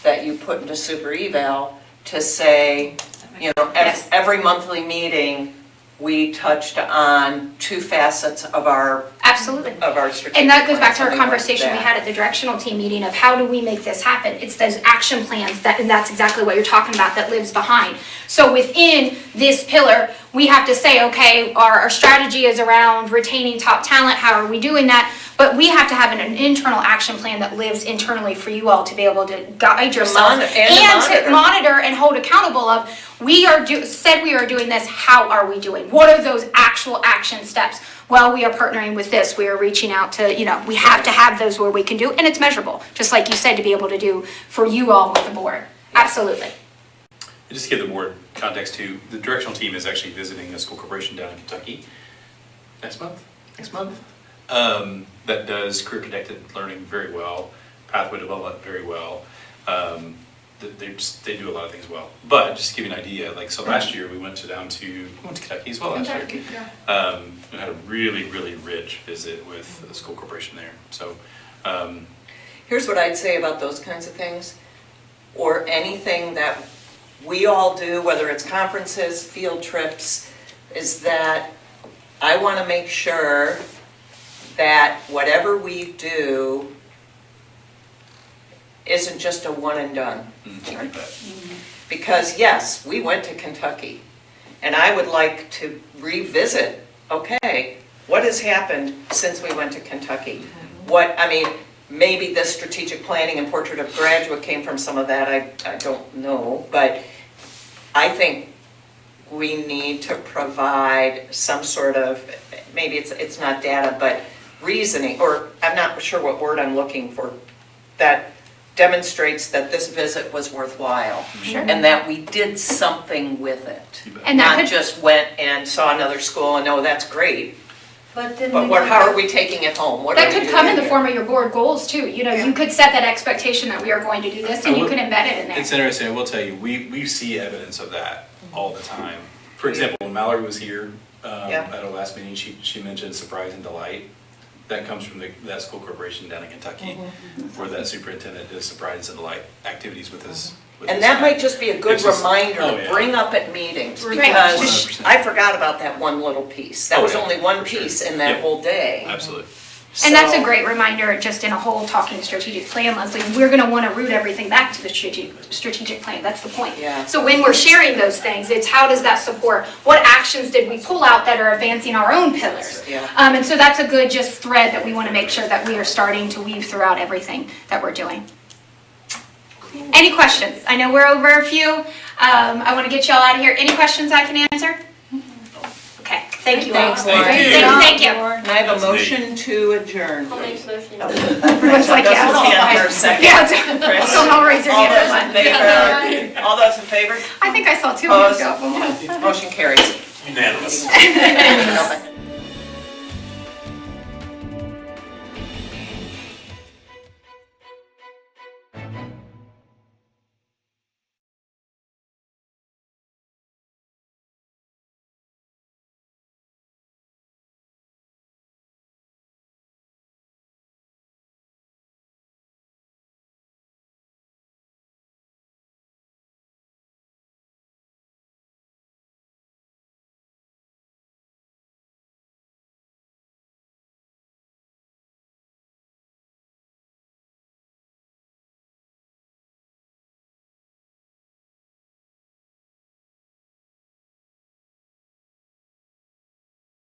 that you put into super eval to say, Yes. every monthly meeting, we touched on 2 facets of our Absolutely. strategic And that goes back to our plan, something like conversation we that. had at the directional team meeting of how do we make this happen? It's those action plans and that's exactly what you're talking about that lives behind. So within this pillar, we have to say, okay, our strategy is around retaining top talent. How are we doing that? But we have to have an internal action plan that lives internally for you all to be able to guide yourselves and to monitor and hold accountable of, we are doing this, how are we doing? What are those actual action steps? Well, we are partnering with this, we are reaching out to, we have to have those where we can do, and it's measurable, just like you said, to be able to do for you all with the board. Absolutely. And just to give the board context too, the directional team is actually visiting a school corporation down in Kentucky next month. That does career-connected learning very well, pathway development very well. They do a lot of things well. But just to give you an idea, so last year we went to Kentucky as well last year. We had a really, really rich visit with the school corporation there. So, Here's what I'd say about those kinds of things, or anything that we all do, whether it's conferences, field trips, is that I want to make sure that whatever we do isn't just a one and done. Because yes, we went to Kentucky, and I would like to revisit, okay, what has happened since we went to Kentucky? Maybe this strategic planning and portrait of graduate came from some of that, I don't know, but I think we need to provide some sort of, maybe it's not data, but reasoning, or I'm not sure what word I'm looking for, that demonstrates that this visit was worthwhile. Sure. And that we did something with it. And that Not could- just went and saw another school and, oh, that's great. But then. But how are we taking it home? What That are we could come in the doing form of your board goals too. You know, you could set that expectation that we are going to do this and you could embed it in It's there. interesting, I will tell you, we see evidence of that all the time. For example, when Mallory was here, Yeah. at our last meeting, she mentioned surprise and delight. That comes from that school corporation down in Kentucky, where that superintendent does surprise and delight activities with his. with And his that staff. might just be a good It's just- reminder oh, to yeah. bring up at meetings, Right. because 100%. I forgot about that one little piece. That Oh, was yeah, only one for sure. piece in that Yep. whole day. Absolutely. And that's a So- great reminder, just in a whole talking strategic plan, Leslie, we're gonna wanna root everything back to the strategic plan, that's the point. Yeah. So when we're sharing those things, it's how does that support, what actions did we pull out that are advancing our own pillars? Yeah. And so that's a good just thread that we wanna make sure that we are starting to weave throughout everything that we're doing. Any questions? I know we're over a few, I wanna get y'all out of here, any questions I can answer? Okay, thank you all. Thanks, Lauren. Thank you. And I have a motion to adjourn. I'll make a motion. Everyone's like, yes. Doesn't stand for a second. Yeah, Chris? don't all raise your All hand. those in favor? All those in favor? I think I saw two hands go up. Motion carries. Unanimous.